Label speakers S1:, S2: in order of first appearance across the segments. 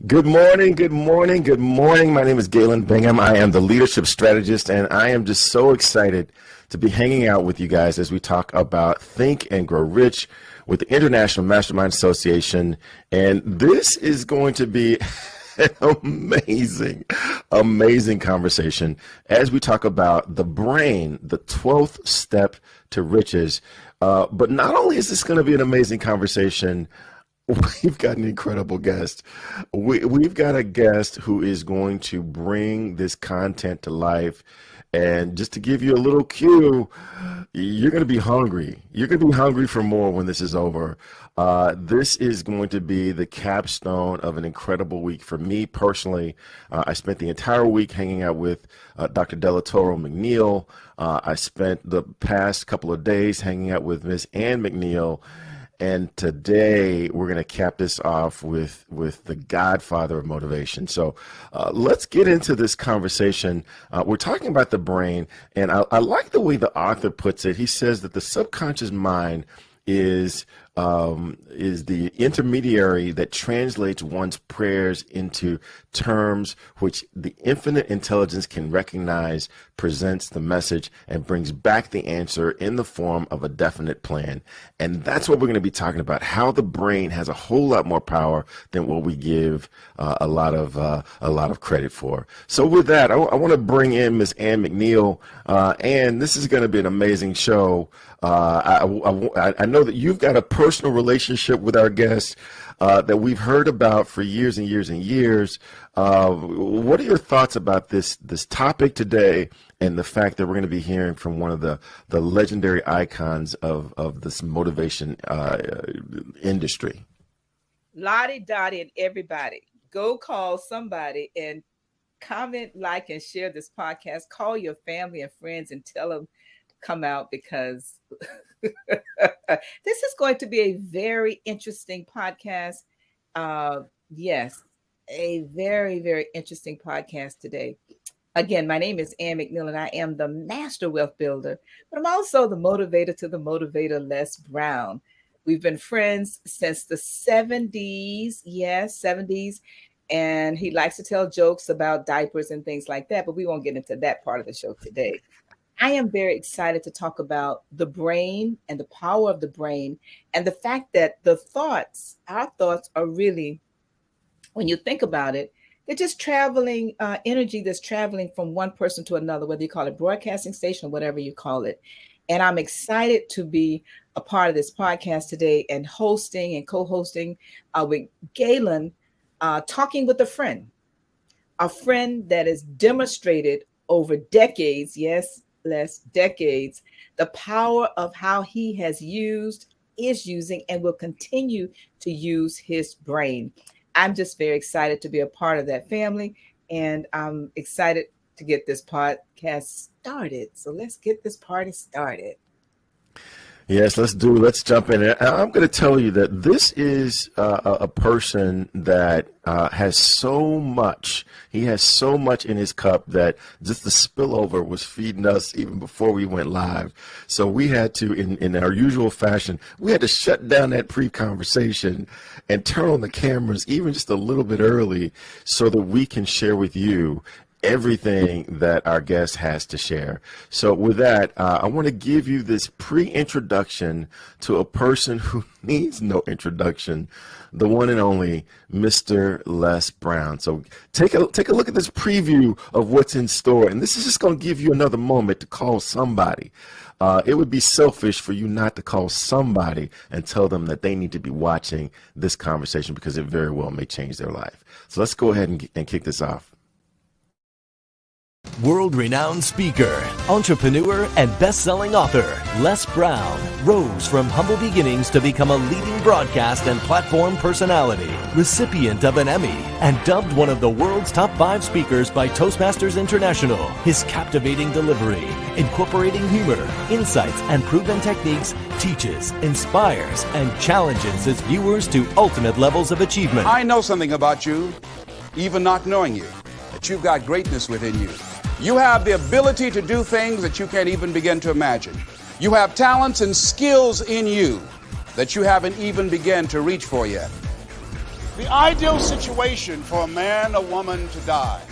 S1: Good morning, good morning, good morning. My name is Galen Bingham. I am the leadership strategist, and I am just so excited to be hanging out with you guys as we talk about Think and Grow Rich with the International Mastermind Association. And this is going to be an amazing conversation as we talk about the brain, the 12th step to riches. But not only is this going to be an amazing conversation, we've got an incredible guest. We've got a guest who is going to bring this content to life. And just to give you a little cue, you're going to be hungry. You're going to be hungry for more when this is over. This is going to be the capstone of an incredible week for me personally. I spent the entire week hanging out with Dr. Delatoro McNeil. I spent the past couple of days hanging out with Miss Ann McNeil. And today we're going to cap this off with the godfather of motivation. So let's get into this conversation. We're talking about the brain, and I like the way the author puts it. He says that the subconscious mind is the intermediary that translates one's prayers into terms which the infinite intelligence can recognize, presents the message, and brings back the answer in the form of a definite plan. And that's what we're going to be talking about, how the brain has a whole lot more power than what we give a lot of credit for. So with that, I want to bring in Miss Ann McNeil, and this is going to be an amazing show. I know that you've got a personal relationship with our guest that we've heard about for years and years and years. What are your thoughts about this topic today and the fact that we're going to be hearing from one of the legendary icons of this motivation industry?
S2: Lottie Dottie and everybody, go call somebody and comment, like, and share this podcast. Call your family and friends and tell them come out, because this is going to be a very interesting podcast. Yes, a very, very interesting podcast today. Again, my name is Ann McNeil, and I am the master wealth builder, but I'm also the motivator to the motivator, Les Brown. We've been friends since the 70s. Yes, 70s. And he likes to tell jokes about diapers and things like that, but we won't get into that part of the show today. I am very excited to talk about the brain and the power of the brain, and the fact that our thoughts are really, when you think about it, they're just traveling energy that's traveling from one person to another, whether you call it broadcasting station or whatever you call it. And I'm excited to be a part of this podcast today and hosting and co-hosting with Galen, talking with a friend that has demonstrated over decades, yes, less decades, the power of how he has used, is using, and will continue to use his brain. I'm just very excited to be a part of that family, and I'm excited to get this podcast started. So let's get this party started.
S1: Yes, let's jump in. And I'm going to tell you that this is a person that has so much. He has so much in his cup that just the spillover was feeding us even before we went live. So we had to, in our usual fashion, we had to shut down that pre-conversation and turn on the cameras even just a little bit early so that we can share with you everything that our guest has to share. So with that, I want to give you this pre-introduction to a person who needs no introduction, the one and only Mr. Les Brown. So take a look at this preview of what's in store. And this is just going to give you another moment to call somebody. It would be selfish for you not to call somebody and tell them that they need to be watching this conversation, because it very well may change their life. So let's go ahead and kick this off.
S3: World-renowned speaker, entrepreneur, and best-selling author, Les Brown rose from humble beginnings to become a leading broadcast and platform personality, recipient of an Emmy, and dubbed one of the world's top 5 speakers by Toastmasters International. His captivating delivery, incorporating humor, insights, and proven techniques, teaches, inspires, and challenges his viewers to ultimate levels of achievement.
S4: I know something about you, even not knowing you, that you've got greatness within you. You have the ability to do things that you can't even begin to imagine. You have talents and skills in you that you haven't even begun to reach for yet.
S5: The ideal situation for a man or woman to die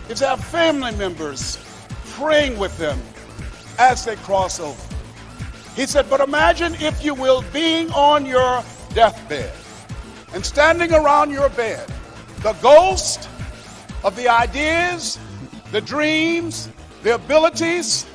S5: is to have family members praying with them as they cross over. He said, but imagine, if you will, being on your deathbed and standing around your bed, the ghost of the ideas, the dreams, the abilities,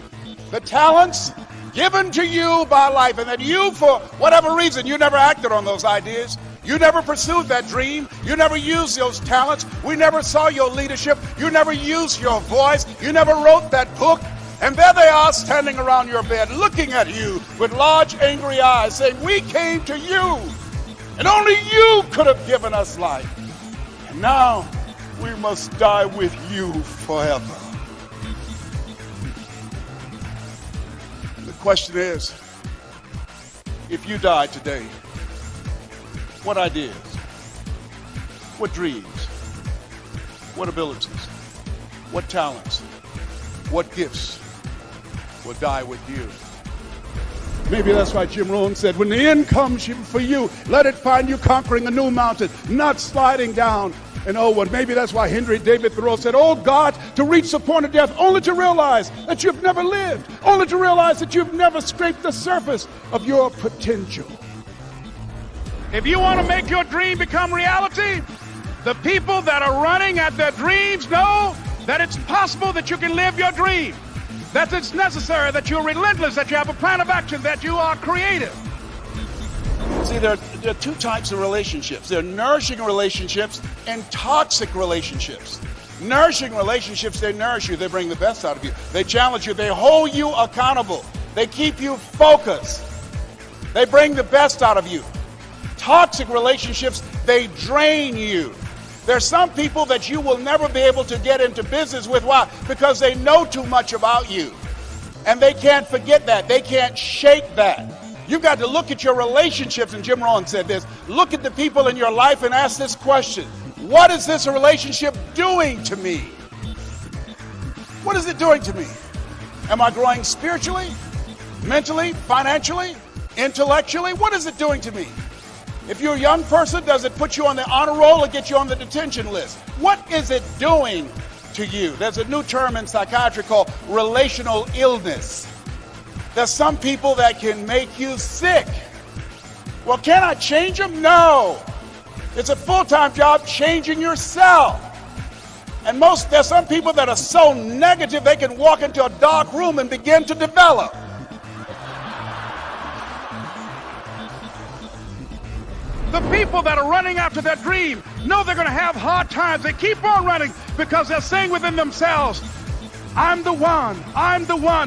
S5: the talents given to you by life, and that you, for whatever reason, you never acted on those ideas. You never pursued that dream. You never used those talents. We never saw your leadership. You never used your voice. You never wrote that book. And there they are standing around your bed looking at you with large angry eyes saying, we came to you and only you could have given us life. And now we must die with you forever. The question is, if you died today, what ideas, what dreams, what abilities, what talents, what gifts will die with you? Maybe that's why Jim Rohn said, when the end comes for you, let it find you conquering a new mountain, not sliding down an old one. Maybe that's why Henry David Thoreau said, oh God, to reach the point of death, only to realize that you've never lived, only to realize that you've never scraped the surface of your potential. If you want to make your dream become reality, the people that are running at their dreams know that it's possible that you can live your dream, that it's necessary, that you're relentless, that you have a plan of action, that you are creative. See, there are 2 types of relationships. There are nourishing relationships and toxic relationships. Nourishing relationships, they nourish you. They bring the best out of you. They challenge you. They hold you accountable. They keep you focused. They bring the best out of you. Toxic relationships, they drain you. There's some people that you will never be able to get into business with. Why? Because they know too much about you. And they can't forget that. They can't shake that. You've got to look at your relationships, and Jim Rohn said this, look at the people in your life and ask this question, what is this relationship doing to me? What is it doing to me? Am I growing spiritually, mentally, financially, intellectually? What is it doing to me? If you're a young person, does it put you on the honor roll or get you on the detention list? What is it doing to you? There's a new term in psychiatry called relational illness. There's some people that can make you sick. Well, can I change them? No. It's a full-time job changing yourself. And there's some people that are so negative they can walk into a dark room and begin to develop. The people that are running after their dream know they're going to have hard times. They keep on running because they're saying within themselves, I'm the one,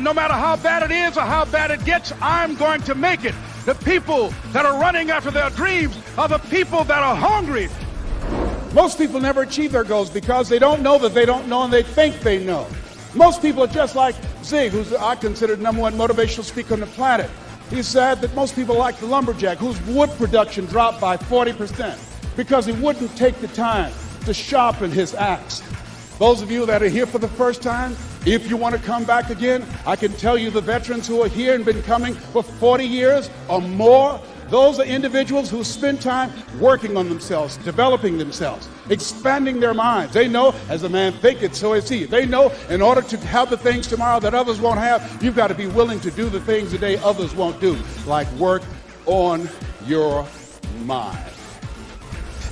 S5: no matter how bad it is or how bad it gets, I'm going to make it. The people that are running after their dreams are the people that are hungry. Most people never achieve their goals because they don't know that they don't know and they think they know. Most people are just like Zig, who's I consider the #1 motivational speaker on the planet. He said that most people like the lumberjack whose wood production dropped by 40% because he wouldn't take the time to sharpen his axe. Those of you that are here for the first time,
S4: If you want to come back again, I can tell you the veterans who are here and been coming for 40 years or more, those are individuals who spend time working on themselves, developing themselves, expanding their minds. They know, as a man thinketh, so is he. They know in order to have the things tomorrow that others won't have, you've got to be willing to do the things today others won't do, like work on your mind.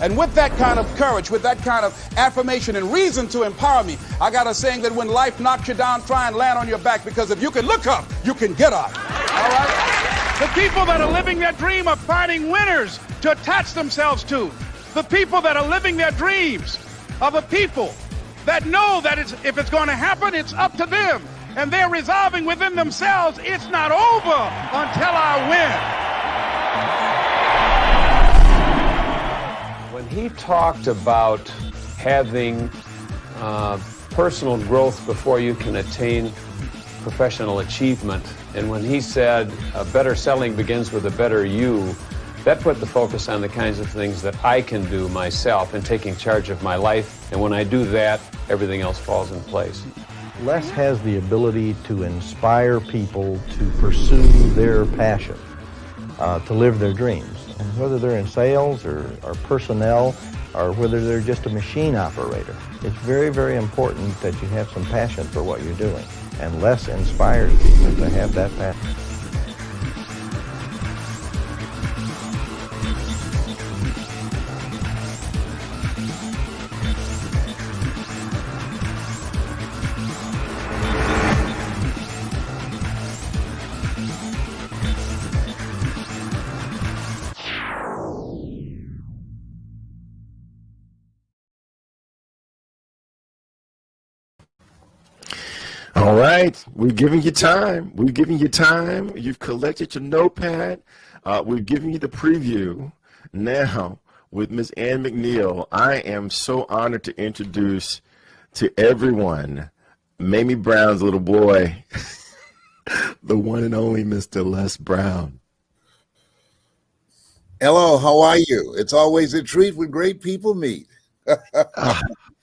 S4: And with that kind of courage, with that kind of affirmation and reason to empower me, I got a saying that when life knocks you down, try and land on your back, because if you can look up, you can get up. All right?
S5: The people that are living their dream are finding winners to attach themselves to. The people that are living their dreams are the people that know that if it's going to happen, it's up to them. And they're resolving within themselves, it's not over until I win.
S6: When he talked about having personal growth before you can attain professional achievement, and when he said better selling begins with a better you, that put the focus on the kinds of things that I can do myself in taking charge of my life. And when I do that, everything else falls in place.
S7: Les has the ability to inspire people to pursue their passion, to live their dreams. And whether they're in sales or personnel, or whether they're just a machine operator, it's very, very important that you have some passion for what you're doing. And Les inspires people to have that passion.
S1: All right, we've given you time. We've given you time. You've collected your notepad. We've given you the preview. Now, with Ms. Ann McNeil, I am so honored to introduce to everyone Mamie Brown's little boy, the one and only Mr. Les Brown.
S8: Hello, how are you? It's always a treat when great people meet.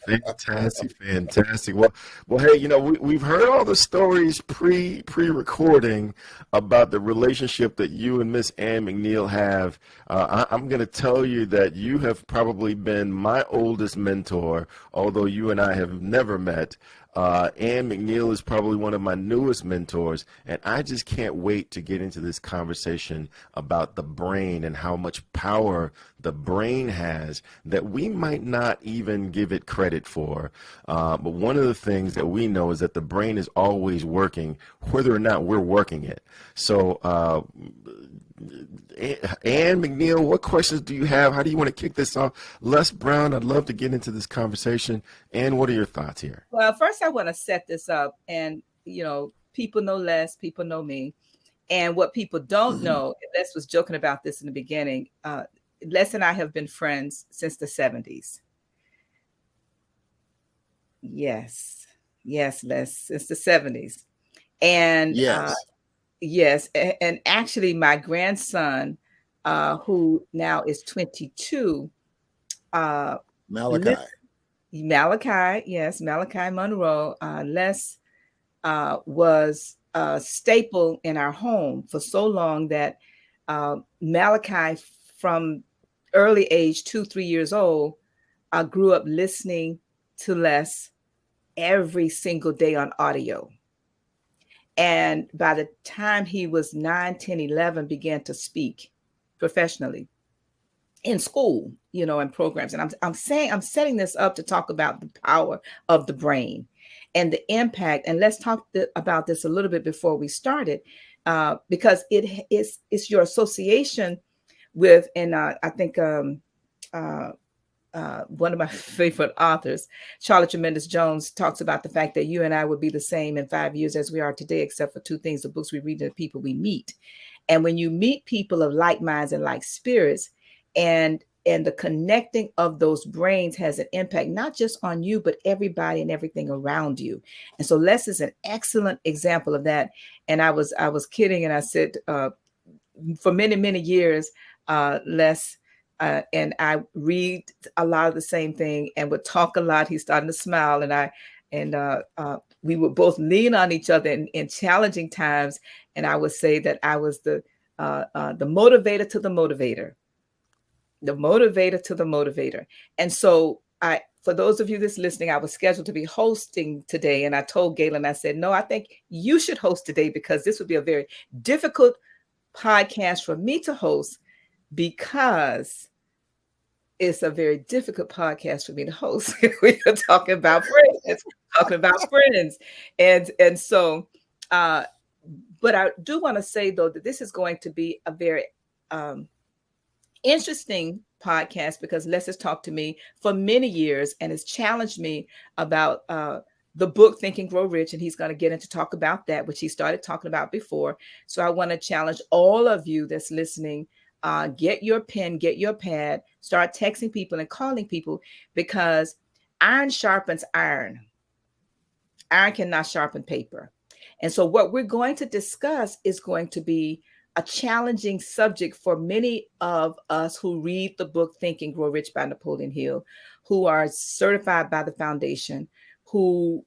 S1: Fantastic, fantastic. Well, hey, you know, we've heard all the stories pre-recording about the relationship that you and Miss Ann McNeil have. I'm going to tell you that you have probably been my oldest mentor, although you and I have never met. Ann McNeil is probably one of my newest mentors, and I just can't wait to get into this conversation about the brain and how much power the brain has that we might not even give it credit for. But one of the things that we know is that the brain is always working, whether or not we're working it. So, Ann McNeil, what questions do you have? How do you want to kick this off? Les Brown, I'd love to get into this conversation. Ann, what are your thoughts here?
S2: Well, first I want to set this up, and you know, people know Les, people know me, and what people don't know, Les was joking about this in the beginning. Les and I have been friends since the 70s. Yes, Les, since the 70s, and yes, and actually, my grandson, who now is 22,
S8: Malachi.
S2: Malachi Monroe. Les was a staple in our home for so long that Malachi, from early age, 2-3 years old, grew up listening to Les every single day on audio. And by the time he was 9, 10, 11, began to speak professionally in school, you know, and programs. And I'm setting this up to talk about the power of the brain and the impact. And let's talk about this a little bit before we started, because it's your association with, and I think one of my favorite authors, Charlotte Tremendous Jones, talks about the fact that you and I would be the same in 5 years as we are today, except for two things: the books we read and the people we meet. And when you meet people of like minds and like spirits, and the connecting of those brains has an impact, not just on you, but everybody and everything around you. And so Les is an excellent example of that. And I was kidding, and I said, for many, many years, Les and I read a lot of the same thing and would talk a lot. He's starting to smile, and and we would both lean on each other in challenging times. And I would say that I was the motivator to the motivator, the motivator to the motivator. And so for those of you that's listening, I was scheduled to be hosting today. And I told Galen, I said, no, I think you should host today because this would be a very difficult podcast for me to host, because it's a very difficult podcast for me to host. We are talking about friends, and so, but I do want to say though that this is going to be a very interesting podcast, because Les has talked to me for many years and has challenged me about the book Think and Grow Rich, and he's going to get into talk about that, which he started talking about before. So I want to challenge all of you that's listening. Get your pen, get your pad, start texting people and calling people, because iron sharpens iron. Iron cannot sharpen paper. And so what we're going to discuss is going to be a challenging subject for many of us who read the book Think and Grow Rich by Napoleon Hill, who are certified by the foundation, who,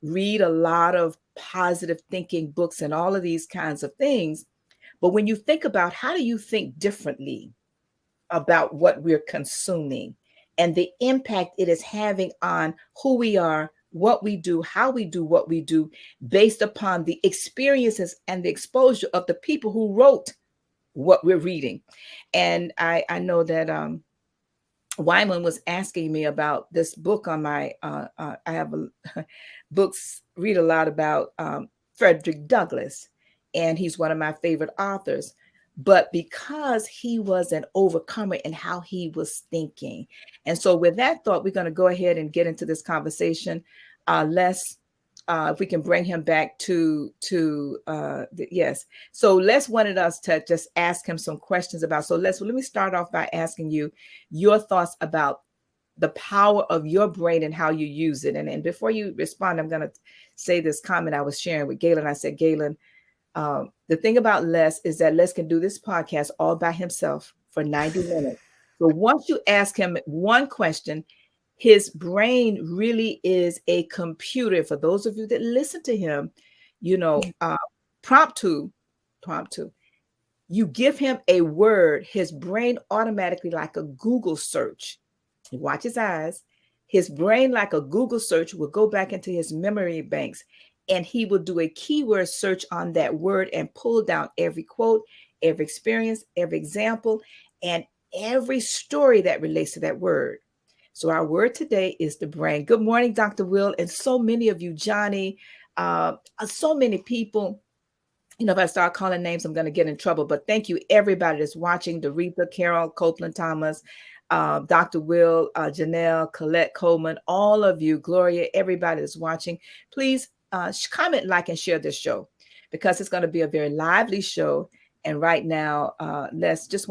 S2: read a lot of positive thinking books and all of these kinds of things. But when you think about how do you think differently about what we're consuming and the impact it is having on who we are, what we do, how we do what we do, based upon the experiences and the exposure of the people who wrote what we're reading. And I know that Wyman was asking me about this book on my, I have books, read a lot about Frederick Douglass, and he's one of my favorite authors. But because he was an overcomer in how he was thinking. And so with that thought, we're going to go ahead and get into this conversation. Les, if we can bring him back yes. So Les wanted us to just ask him some questions about. So let me start off by asking you your thoughts about the power of your brain and how you use it. And before you respond, I'm going to say this comment I was sharing with Galen. I said, Galen, the thing about Les is that Les can do this podcast all by himself for 90 minutes. So once you ask him one question, his brain really is a computer. For those of you that listen to him, prompt to, you give him a word, his brain automatically, like a Google search, watch his eyes, his brain, like a Google search, will go back into his memory banks, and he will do a keyword search on that word and pull down every quote, every experience, every example, and every story that relates to that word. So our word today is the brain. Good morning, Dr. Will, and so many of you, Johnny, so many people. If I start calling names, I'm going to get in trouble. But thank you, everybody that's watching. Doretha, Carol, Copeland, Thomas, Dr. Will, Janelle, Colette Coleman, all of you, Gloria, everybody that's watching. Please comment, like, and share this show, because it's going to be a very lively show. And right now, let's just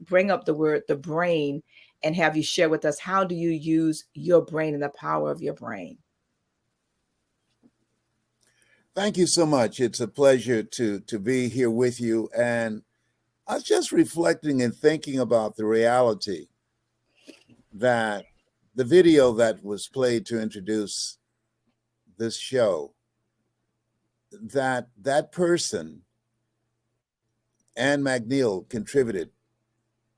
S2: bring up the word, the brain, and have you share with us, how do you use your brain and the power of your brain?
S8: Thank you so much. It's a pleasure to be here with you. And I was just reflecting and thinking about the reality that the video that was played to introduce this show, that person, Ann McNeil, contributed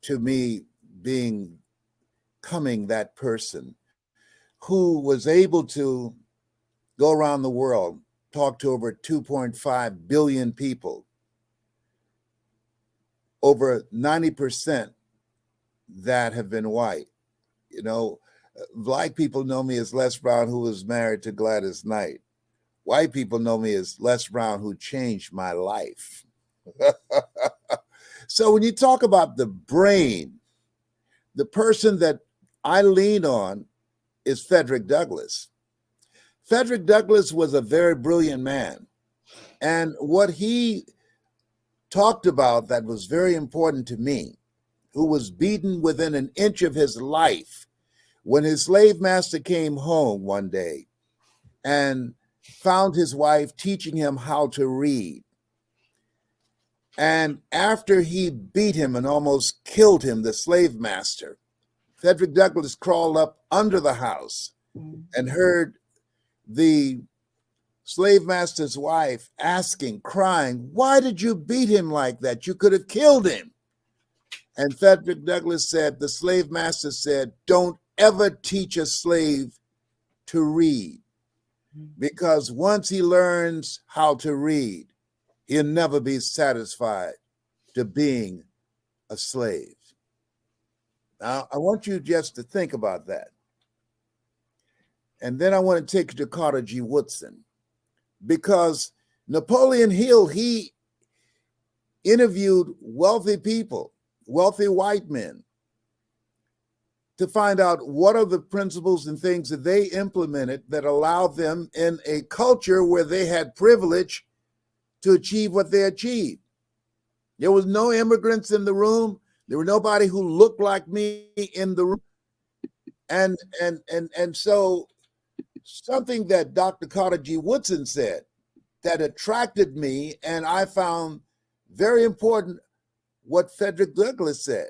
S8: to me becoming that person who was able to go around the world, talk to over 2.5 billion people, over 90% that have been white. Black people know me as Les Brown, who was married to Gladys Knight. White people know me as Les Brown, who changed my life. So when you talk about the brain, the person that I lean on is Frederick Douglass. Frederick Douglass was a very brilliant man. And what he talked about that was very important to me, who was beaten within an inch of his life, when his slave master came home one day and found his wife teaching him how to read. And after he beat him and almost killed him, the slave master, Frederick Douglass crawled up under the house and heard the slave master's wife asking, crying, "Why did you beat him like that? You could have killed him." And Frederick Douglass said, the slave master said, "Don't ever teach a slave to read, because once he learns how to read, he'll never be satisfied to being a slave." Now, I want you just to think about that. And then I want to take you to Carter G. Woodson, because Napoleon Hill, he interviewed wealthy people, wealthy white men, to find out what are the principles and things that they implemented that allowed them in a culture where they had privilege to achieve what they achieved. There was no immigrants in the room. There were nobody who looked like me in the room. And so something that Dr. Carter G. Woodson said that attracted me, and I found very important, what Frederick Douglass said.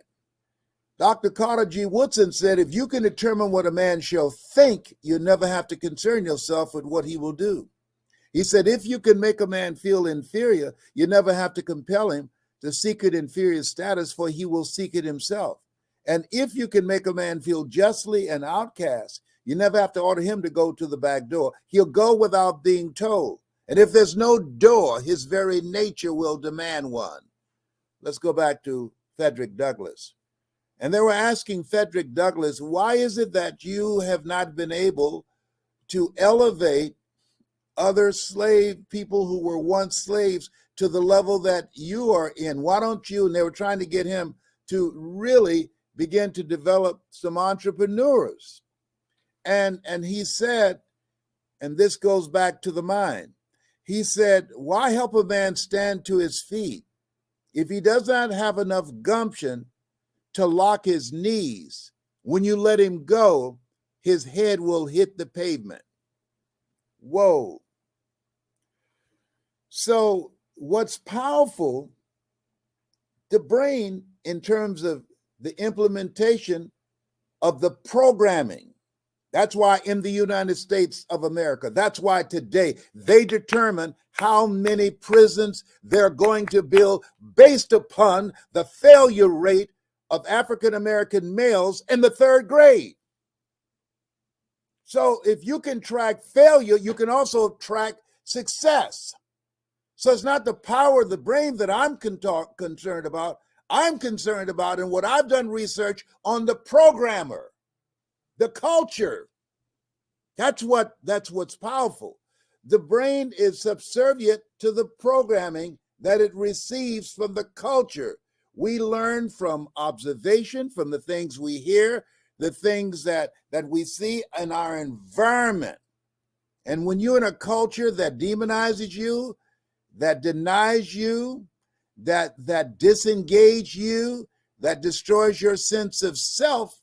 S8: Dr. Carter G. Woodson said, if you can determine what a man shall think, you never have to concern yourself with what he will do. He said, if you can make a man feel inferior, you never have to compel him to seek an inferior status, for he will seek it himself. And if you can make a man feel justly an outcast, you never have to order him to go to the back door. He'll go without being told. And if there's no door, his very nature will demand one. Let's go back to Frederick Douglass. And they were asking Frederick Douglass, why is it that you have not been able to elevate other slave people who were once slaves to the level that you are in? Why don't you? And they were trying to get him to really begin to develop some entrepreneurs. And he said, and this goes back to the mind, he said, why help a man stand to his feet if he does not have enough gumption to lock his knees? When you let him go, his head will hit the pavement. Whoa. So what's powerful, the brain, in terms of the implementation of the programming. That's why in the United States of America, that's why today they determine how many prisons they're going to build based upon the failure rate of African-American males in the third grade. So if you can track failure, you can also track success. So it's not the power of the brain that I'm concerned about. I'm concerned about, and what I've done research on, the programmer, the culture. That's what's powerful. The brain is subservient to the programming that it receives from the culture. We learn from observation, from the things we hear, the things that we see in our environment. And when you're in a culture that demonizes you, that denies you, that disengages you, that destroys your sense of self,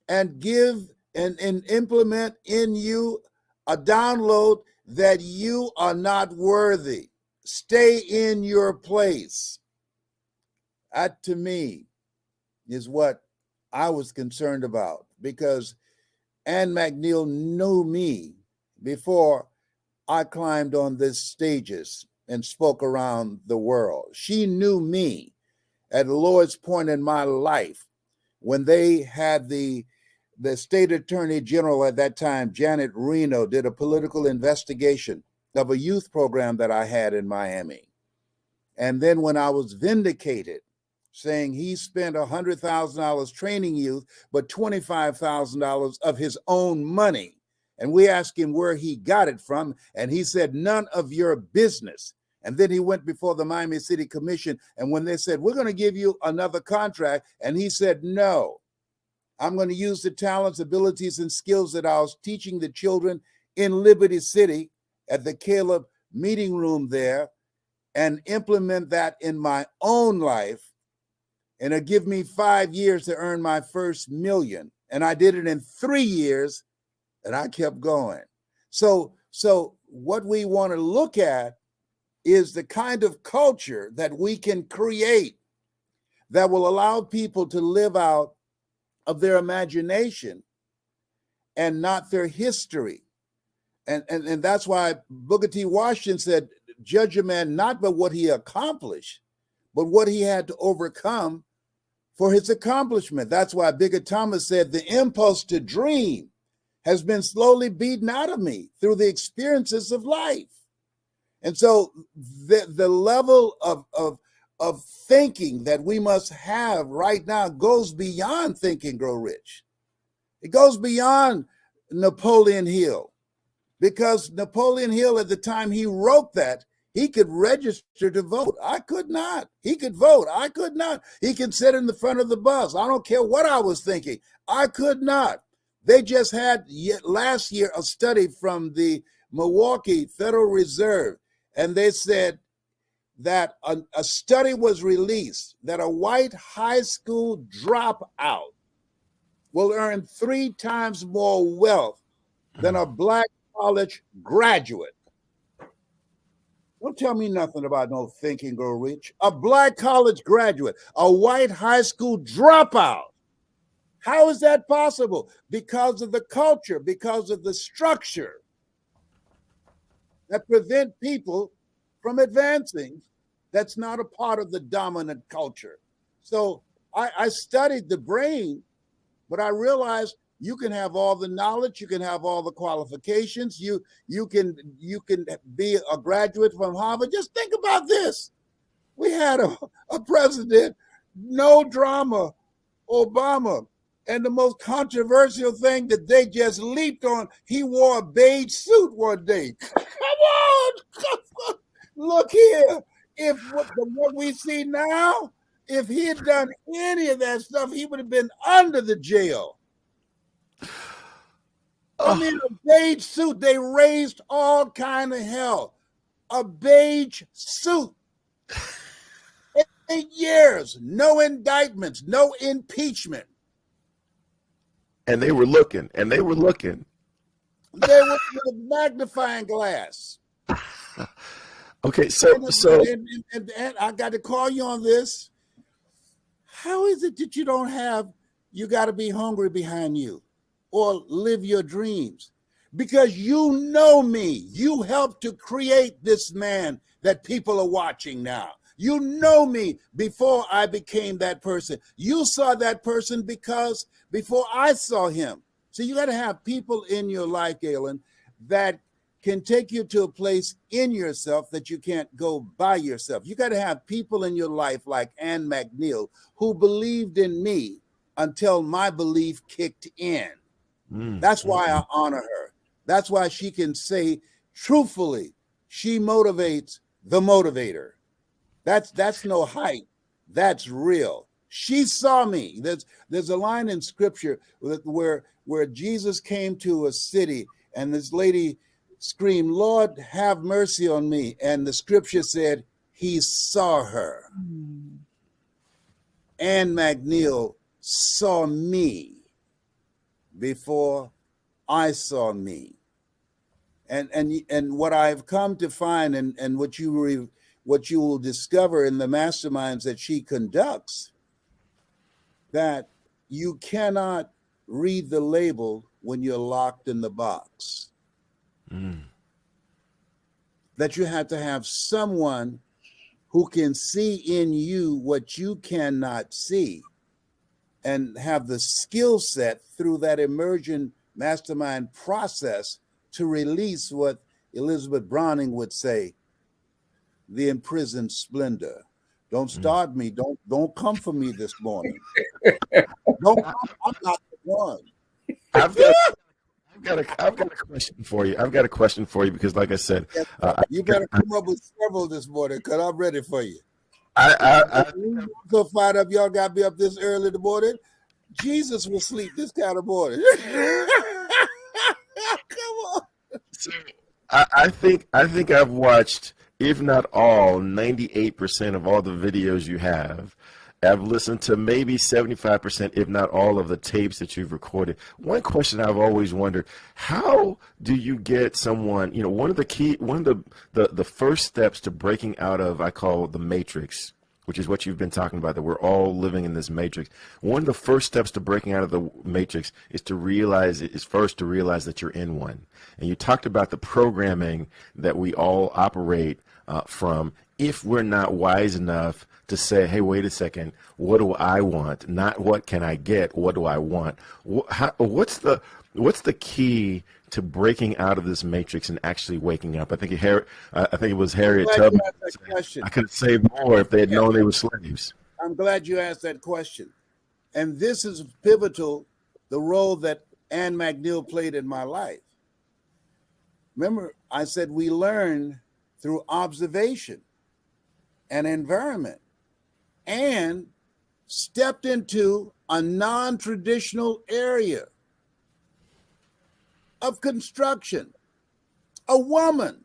S8: and give and implement in you a download that you are not worthy. Stay in your place. That, to me, is what I was concerned about, because Ann McNeil knew me before I climbed on these stages and spoke around the world. She knew me at the lowest point in my life when they had the state attorney general at that time, Janet Reno, did a political investigation of a youth program that I had in Miami. And then when I was vindicated, saying he spent $100,000 training youth, but $25,000 of his own money. And we asked him where he got it from, and he said, none of your business. And then he went before the Miami City Commission, and when they said, we're going to give you another contract, and he said, no, I'm going to use the talents, abilities, and skills that I was teaching the children in Liberty City at the Caleb meeting room there, and implement that in my own life. And it'll give me 5 years to earn my first $1 million. And I did it in 3 years, and I kept going. So what we want to look at is the kind of culture that we can create that will allow people to live out of their imagination and not their history. And that's why Booker T. Washington said, judge a man not by what he accomplished, but what he had to overcome for his accomplishment. That's why Bigger Thomas said, the impulse to dream has been slowly beaten out of me through the experiences of life. And so the level of thinking that we must have right now goes beyond Think and Grow Rich. It goes beyond Napoleon Hill, because Napoleon Hill, at the time he wrote that, he could register to vote. I could not. He could vote. I could not. He could sit in the front of the bus. I don't care what I was thinking. I could not. They just had last year a study from the Milwaukee Federal Reserve, and they said that a study was released that a white high school dropout will earn 3 times more wealth than a black college graduate. Don't tell me nothing about no Think and Grow Rich. A black college graduate, a white high school dropout. How is that possible? Because of the culture, because of the structure that prevent people from advancing. That's not a part of the dominant culture. So I studied the brain, but I realized you can have all the knowledge, you can have all the qualifications, you can be a graduate from Harvard. Just think about this. We had a president, no drama, Obama, and the most controversial thing that they just leaped on, he wore a beige suit one day. Come on, look here. If what we see now, if he had done any of that stuff, he would have been under the jail. I mean, a beige suit, they raised all kind of hell. A beige suit. 8 years, no indictments, no impeachment.
S1: And they were looking, They were with
S8: a magnifying glass.
S1: Okay, so
S8: and I got to call you on this. How is it that you don't have, you got to be hungry behind you or live your dreams? Because you know me. You helped to create this man that people are watching now. You know me before I became that person. You saw that person because before I saw him. So you got to have people in your life, Galen, that can take you to a place in yourself that you can't go by yourself. You got to have people in your life like Ann McNeil, who believed in me until my belief kicked in. That's why I honor her. That's why she can say truthfully, she motivates the motivator. That's no hype. That's real. She saw me. There's a line in scripture where Jesus came to a city and this lady screamed, Lord, have mercy on me. And the scripture said he saw her. Ann McNeil saw me before I saw me. And what I've come to find and what you will discover in the masterminds that she conducts, that you cannot read the label when you're locked in the box. That you have to have someone who can see in you what you cannot see and have the skill set through that emergent mastermind process to release what Elizabeth Browning would say, the imprisoned splendor. Don't start me. Don't come for me this morning. I'm not the one.
S1: I've got a question for you. I've got a question for you because, like I said,
S8: you better come up with several this morning because I'm ready for you.
S1: I'm
S8: so fired up. Y'all got me up this early in the morning. Jesus will sleep this kind of morning. Come on.
S1: So, I think I've watched, if not all, 98% of all the videos you have. I've listened to maybe 75%, if not all, of the tapes that you've recorded. One question I've always wondered, how do you get someone, one of the first steps to breaking out of, I call the matrix, which is what you've been talking about, that we're all living in this matrix. One of the first steps to breaking out of the matrix is first to realize that you're in one. And you talked about the programming that we all operate from, if we're not wise enough to say, hey, wait a second, what do I want? Not what can I get, what do I want? What's the key to breaking out of this matrix and actually waking up? I think it was Harriet Tubman. I could have saved more if they had known they were slaves.
S8: I'm glad you asked that question. And this is pivotal, the role that Anne McNeil played in my life. Remember, I said we learn through observation and environment, and stepped into a non-traditional area of construction. A woman,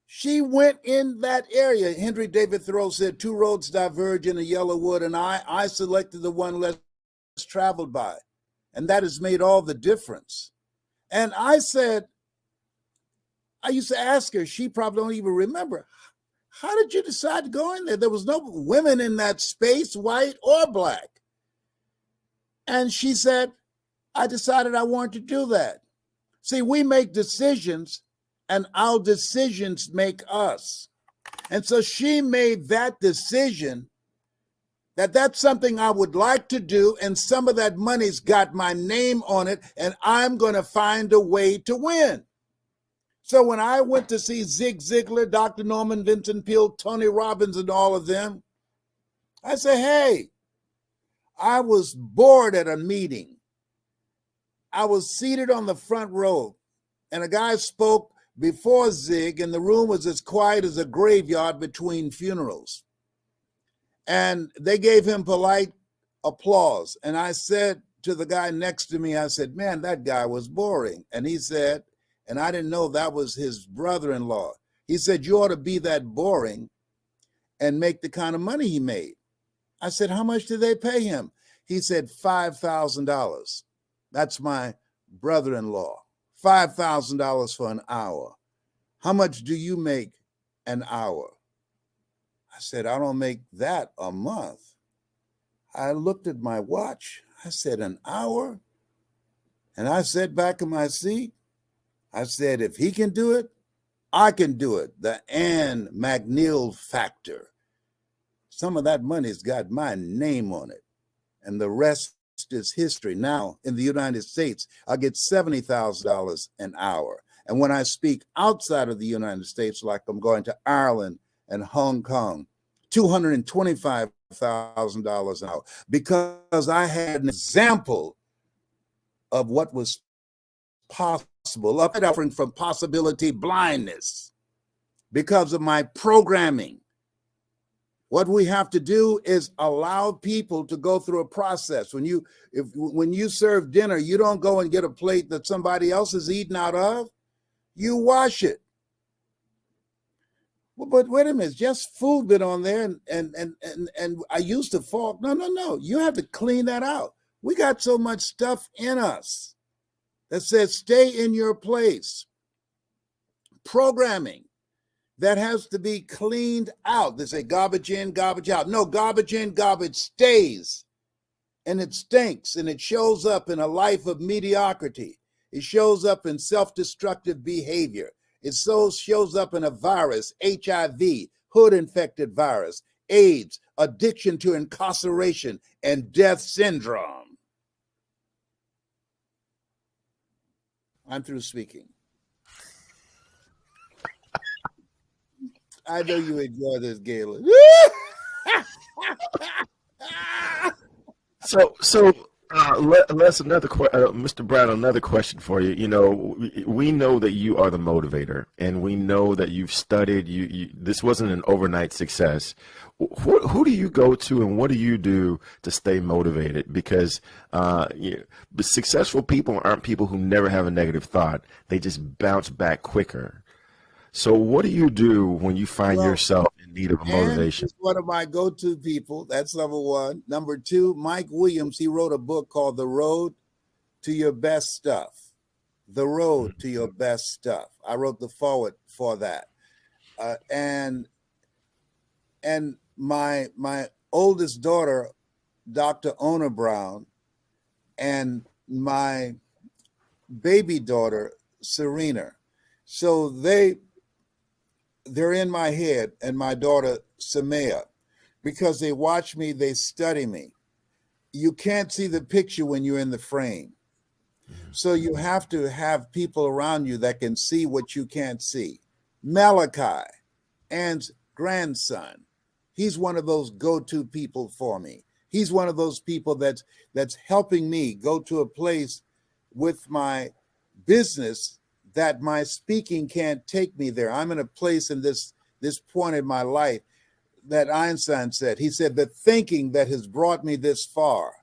S8: she went in that area. Henry David Thoreau said, 2 roads diverge in a yellow wood, and I selected the one less traveled by. And that has made all the difference. And I used to ask her, she probably don't even remember, how did you decide to go in there? There was no women in that space, white or black. And she said, I decided I wanted to do that. See, we make decisions and our decisions make us. And so she made that decision that that's something I would like to do, and some of that money's got my name on it, and I'm going to find a way to win. So when I went to see Zig Ziglar, Dr. Norman Vincent Peale, Tony Robbins, and all of them, I said, hey, I was bored at a meeting. I was seated on the front row, and a guy spoke before Zig, and the room was as quiet as a graveyard between funerals. And they gave him polite applause. And I said to the guy next to me, I said, man, that guy was boring. And he said, and I didn't know that was his brother-in-law. He said, you ought to be that boring and make the kind of money he made. I said, how much did they pay him? He said, $5,000. That's my brother-in-law. $5,000 for an hour. How much do you make an hour? I said, I don't make that a month. I looked at my watch. I said, an hour? And I sat back in my seat. I said, if he can do it, I can do it. The Anne McNeil factor. Some of that money's got my name on it. And the rest is history. Now, in the United States, I get $70,000 an hour. And when I speak outside of the United States, like I'm going to Ireland and Hong Kong, $225,000 an hour, because I had an example of what was possible, suffering from possibility blindness because of my programming. What we have to do is allow people to go through a process. When you serve dinner, you don't go and get a plate that somebody else is eating out of. You wash it. Well, but wait a minute, just food been on there and I used to fork. No. You have to clean that out. We got so much stuff in us that says stay in your place. Programming that has to be cleaned out. They say garbage in, garbage out. No, garbage in, garbage stays. And it stinks, and it shows up in a life of mediocrity. It shows up in self-destructive behavior. It shows up in a virus, HIV, hood-infected virus, AIDS, addiction to incarceration, and death syndrome. I'm through speaking. I know you enjoy this, Galen.
S1: Les, Mr. Brown, another question for you. You know, we know that you are the motivator, and we know that you've studied. This wasn't an overnight success. Who do you go to, and what do you do to stay motivated? Because successful people aren't people who never have a negative thought. They just bounce back quicker. So what do you do when you find yourself in need of motivation?
S8: Is one of my go-to people. That's number one. Number two, Mike Williams, he wrote a book called The Road to Your Best Stuff. The Road to Your Best Stuff. I wrote the foreword for that. And and my oldest daughter, Dr. Ona Brown, and my baby daughter, Serena. So they're in my head, and my daughter, Samaya, because they watch me, they study me. You can't see the picture when you're in the frame. So you have to have people around you that can see what you can't see. Malachi, Ann's grandson, he's one of those go-to people for me. He's one of those people that's helping me go to a place with my business that my speaking can't take me there. I'm in a place in this point in my life that Einstein said. He said, the thinking that has brought me this far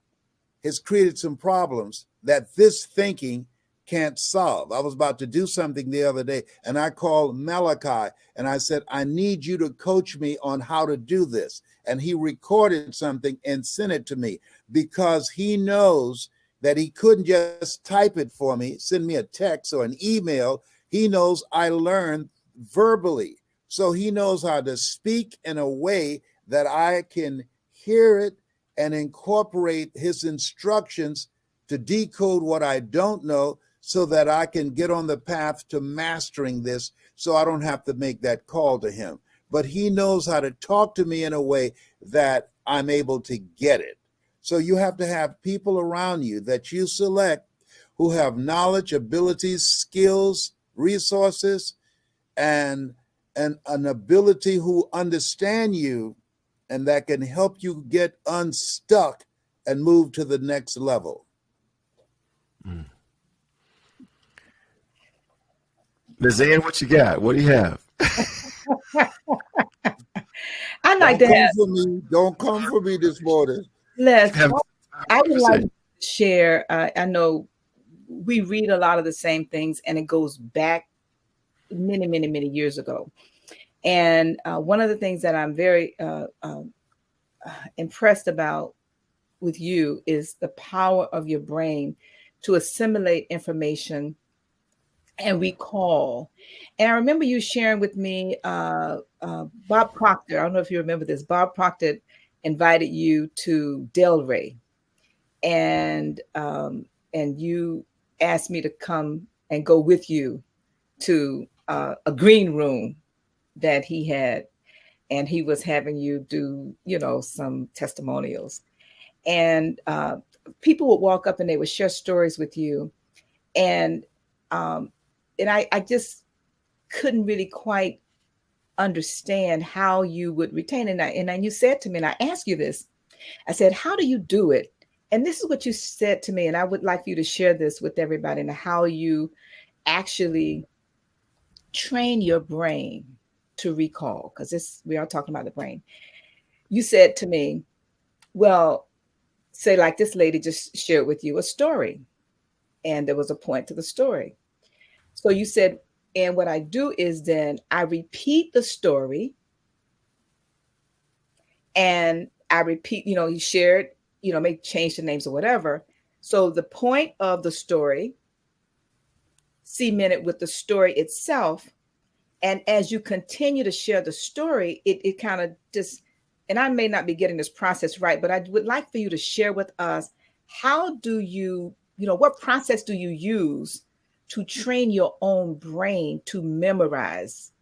S8: has created some problems that this thinking can't solve. I was about to do something the other day, and I called Malachi, and I said, I need you to coach me on how to do this. And he recorded something and sent it to me, because he knows that he couldn't just type it for me, send me a text or an email. He knows I learned verbally. So he knows how to speak in a way that I can hear it and incorporate his instructions to decode what I don't know, so that I can get on the path to mastering this, so I don't have to make that call to him. But he knows how to talk to me in a way that I'm able to get it. So you have to have people around you that you select who have knowledge, abilities, skills, resources, and an ability who understand you, and that can help you get unstuck and move to the next level.
S1: Nazan, what you got? What do you have?
S2: I'd like to have.
S8: Don't come for me this morning.
S2: Les,
S1: Have-
S2: I would like to share. I know we read a lot of the same things, and it goes back many, many, many years ago. And one of the things that I'm very impressed about with you is the power of your brain to assimilate information and recall. And I remember you sharing with me, Bob Proctor. I don't know if you remember this. Bob Proctor invited you to Delray, and you asked me to come and go with you to a green room that he had, and he was having you do, some testimonials, and people would walk up and they would share stories with you, and I just couldn't really quite understand how you would retain it. And you said to me, and I asked you this, I said, how do you do it? And this is what you said to me, and I would like for you to share this with everybody, and how you actually train your brain to recall, because we are talking about the brain. You said to me, well, say like this lady just shared with you a story, and there was a point to the story. So you said, and what I do is then I repeat the story, and I repeat, you shared, may change the names or whatever. So the point of the story cemented with the story itself. And as you continue to share the story, it kind of just, and I may not be getting this process right, but I would like for you to share with us, how do you, what process do you use to train your own brain to memorize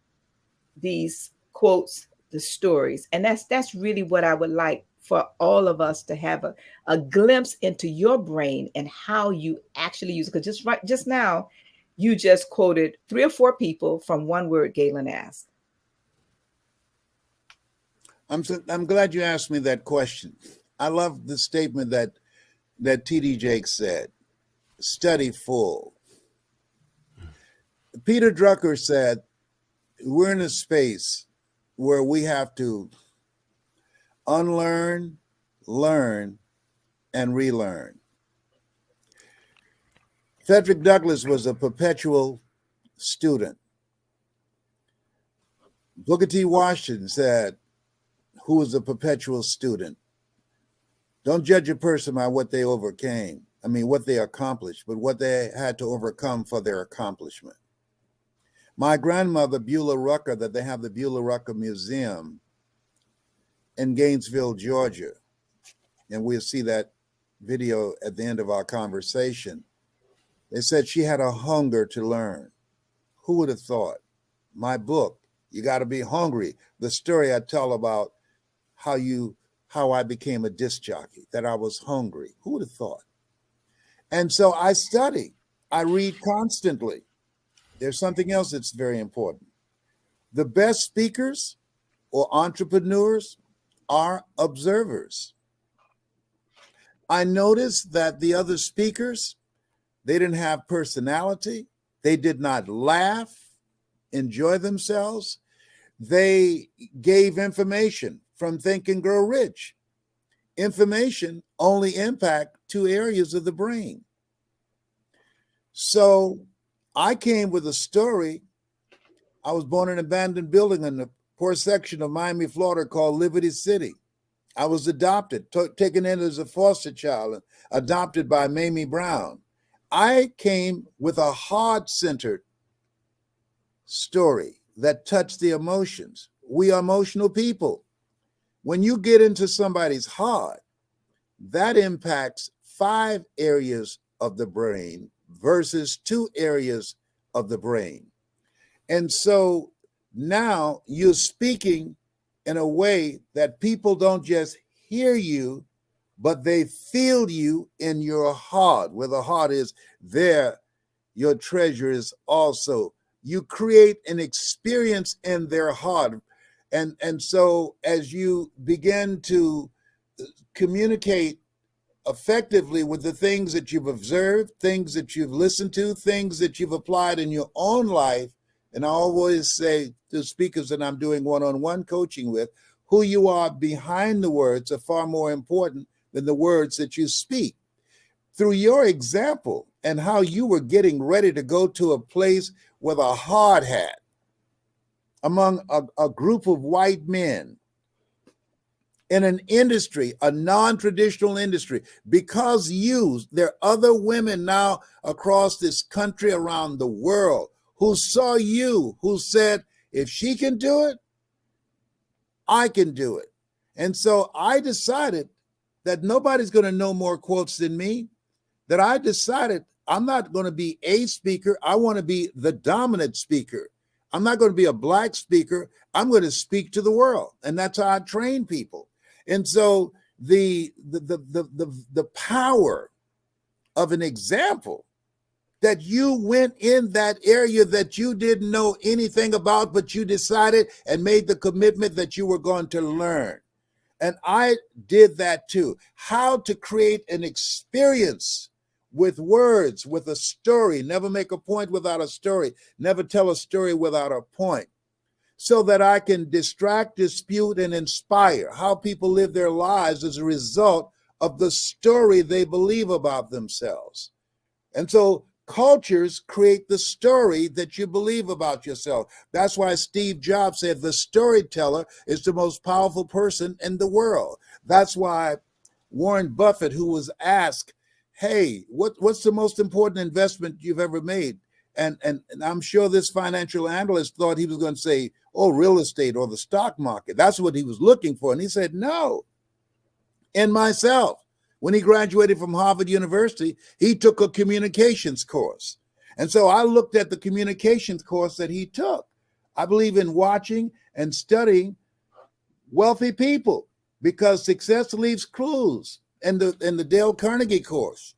S2: these quotes, the stories? And that's really what I would like for all of us to have a glimpse into your brain and how you actually use it. Because just now, you just quoted 3 or 4 people from one word Galen asked.
S8: I'm glad you asked me that question. I love the statement that T.D. Jakes said, study full. Peter Drucker said, we're in a space where we have to unlearn, learn, and relearn. Frederick Douglass was a perpetual student. Booker T. Washington said, who was a perpetual student, don't judge a person by what they overcame. What they accomplished, but what they had to overcome for their accomplishment. My grandmother, Beulah Rucker, that they have the Beulah Rucker Museum, in Gainesville, Georgia, and we'll see that video at the end of our conversation. They said she had a hunger to learn. Who would have thought? My book, You Got to Be Hungry, the story I tell about how I became a disc jockey, that I was hungry. Who would have thought? And so I study. I read constantly. There's something else that's very important. The best speakers or entrepreneurs are observers. I noticed that the other speakers, they didn't have personality. They did not laugh, enjoy themselves. They gave information from Think and Grow Rich. Information only impact 2 areas of the brain. So I came with a story. I was born in an abandoned building in the poor section of Miami, Florida called Liberty City. I was adopted, taken in as a foster child, and adopted by Mamie Brown. I came with a heart-centered story that touched the emotions. We are emotional people. When you get into somebody's heart, that impacts 5 areas of the brain versus 2 areas of the brain. And so now you're speaking in a way that people don't just hear you, but they feel you in your heart. Where the heart is, there your treasure is also. You create an experience in their heart. And so as you begin to communicate effectively with the things that you've observed, things that you've listened to, things that you've applied in your own life, and I always say to speakers that I'm doing one-on-one coaching with, who you are behind the words are far more important than the words that you speak. Through your example and how you were getting ready to go to a place with a hard hat among a group of white men in an industry, a non-traditional industry, because there are other women now across this country, around the world, who saw you, who said, if she can do it, I can do it. And so I decided that nobody's going to know more quotes than me, that I decided I'm not going to be a speaker. I want to be the dominant speaker. I'm not going to be a black speaker. I'm going to speak to the world. And that's how I train people. And so the power of an example, that you went in that area that you didn't know anything about, but you decided and made the commitment that you were going to learn. And I did that too. How to create an experience with words, with a story. Never make a point without a story. Never tell a story without a point. So that I can distract, dispute, and inspire how people live their lives as a result of the story they believe about themselves. And so cultures create the story that you believe about yourself. That's why Steve Jobs said the storyteller is the most powerful person in the world. That's why Warren Buffett, who was asked, hey, what's the most important investment you've ever made? And I'm sure this financial analyst thought he was going to say, oh, real estate or the stock market. That's what he was looking for. And he said, no, in myself. When he graduated from Harvard University, he took a communications course. And so I looked at the communications course that he took. I believe in watching and studying wealthy people, because success leaves clues in the Dale Carnegie course.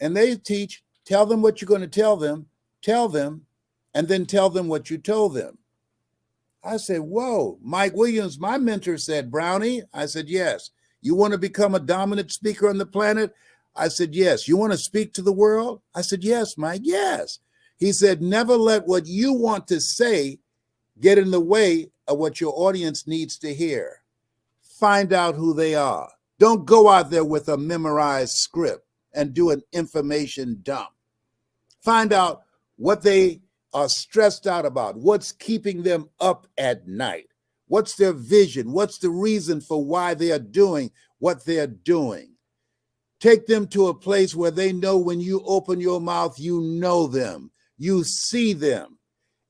S8: And they teach, tell them what you're going to tell them, and then tell them what you told them. I said, whoa, Mike Williams, my mentor, said, Brownie. I said, yes. You want to become a dominant speaker on the planet? I said, yes. You want to speak to the world? I said, yes, Mike, yes. He said, never let what you want to say get in the way of what your audience needs to hear. Find out who they are. Don't go out there with a memorized script and do an information dump. Find out what they are stressed out about, what's keeping them up at night. What's their vision? What's the reason for why they are doing what they're doing? Take them to a place where they know when you open your mouth, you know them, you see them,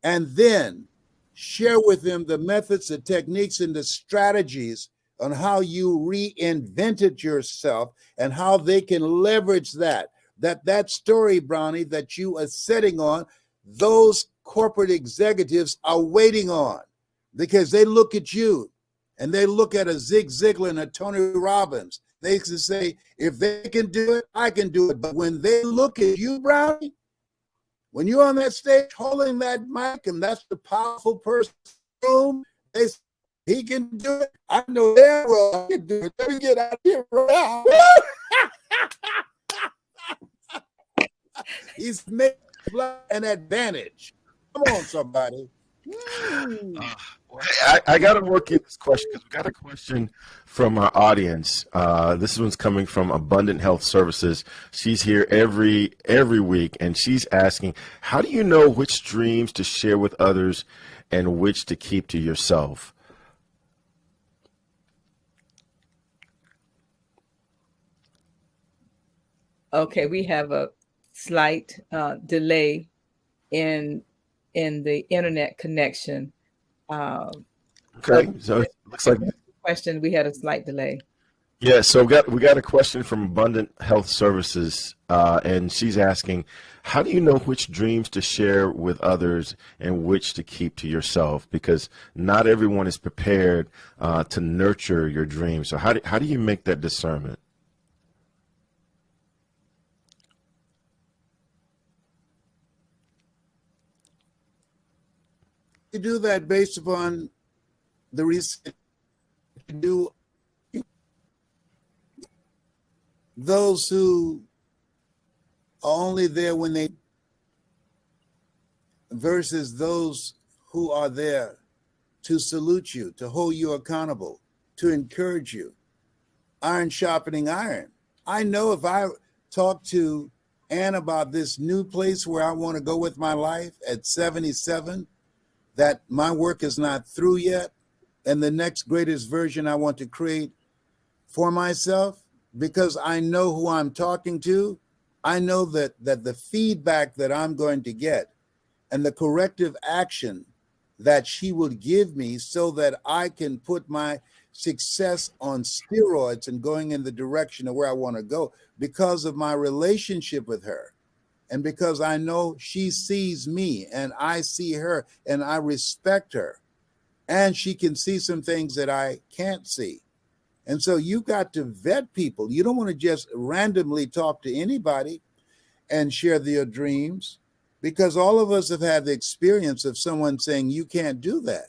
S8: and then share with them the methods, the techniques, and the strategies on how you reinvented yourself and how they can leverage that story, Brownie, that you are sitting on, those corporate executives are waiting on, because they look at you and they look at a Zig Ziglar and a Tony Robbins. They can say, if they can do it, I can do it. But when they look at you, Brownie, when you're on that stage holding that mic, and that's the powerful person in the room, they say, he can do it. I know damn well I can do it. Let me get out here right now. He's made an advantage. Come on, somebody.
S1: I got to work in this question because we got a question from our audience. This one's coming from Abundant Health Services. She's here every week, and she's asking, how do you know which dreams to share with others and which to keep to yourself?
S2: Okay, we have a slight delay in the internet connection.
S1: Okay, so it looks like
S2: question. We had a slight delay.
S1: yeah. So we got a question from Abundant Health Services, and she's asking, how do you know which dreams to share with others and which to keep to yourself? Because not everyone is prepared to nurture your dreams. So how do you make that discernment?
S8: You do that based upon the research you do. Those who are only there when they, versus those who are there to salute you, to hold you accountable, to encourage you. Iron sharpening iron. I know if I talk to Ann about this new place where I want to go with my life at 77, that my work is not through yet, and the next greatest version I want to create for myself, because I know who I'm talking to. I know that the feedback that I'm going to get and the corrective action that she will give me so that I can put my success on steroids and going in the direction of where I want to go, because of my relationship with her. And because I know she sees me and I see her and I respect her, and she can see some things that I can't see. And so you got to vet people. You don't want to just randomly talk to anybody and share their dreams, because all of us have had the experience of someone saying, you can't do that.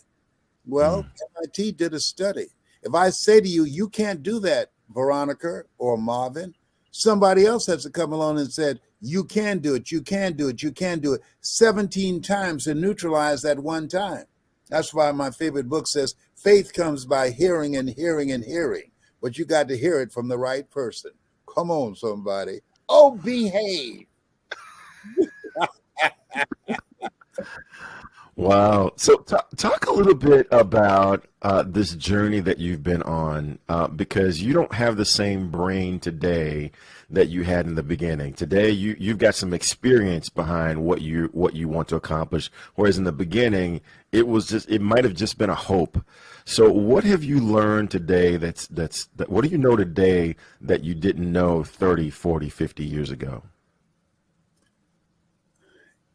S8: Well, MIT did a study. If I say to you, you can't do that, Veronica or Marvin, somebody else has to come along and said, you can do it, you can do it, you can do it 17 times to neutralize that one time. That's why my favorite book says, faith comes by hearing and hearing and hearing, but you got to hear it from the right person. Come on, somebody. Oh, behave.
S1: Wow. So talk a little bit about this journey that you've been on, because you don't have the same brain today that you had in the beginning. Today, you've got some experience behind what you want to accomplish, whereas in the beginning, it might have just been a hope. So what have you learned today what do you know today that you didn't know 30, 40, 50 years ago?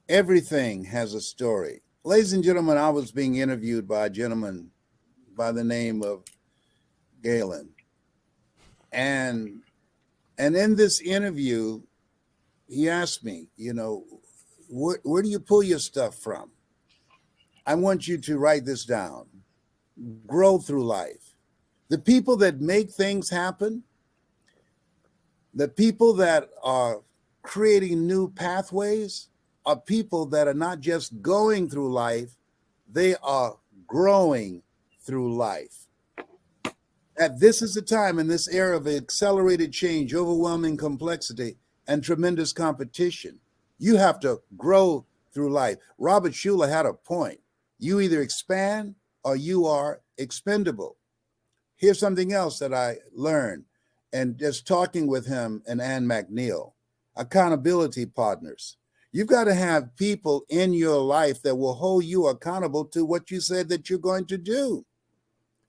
S8: Everything has a story. Ladies and gentlemen, I was being interviewed by a gentleman by the name of Galen. And in this interview, he asked me, where do you pull your stuff from? I want you to write this down. Grow through life. The people that make things happen, the people that are creating new pathways, are people that are not just going through life, they are growing through life. That this is the time in this era of accelerated change, overwhelming complexity, and tremendous competition. You have to grow through life. Robert Schuller had a point. You either expand or you are expendable. Here's something else that I learned, and just talking with him and Ann McNeil, accountability partners. You've got to have people in your life that will hold you accountable to what you said that you're going to do.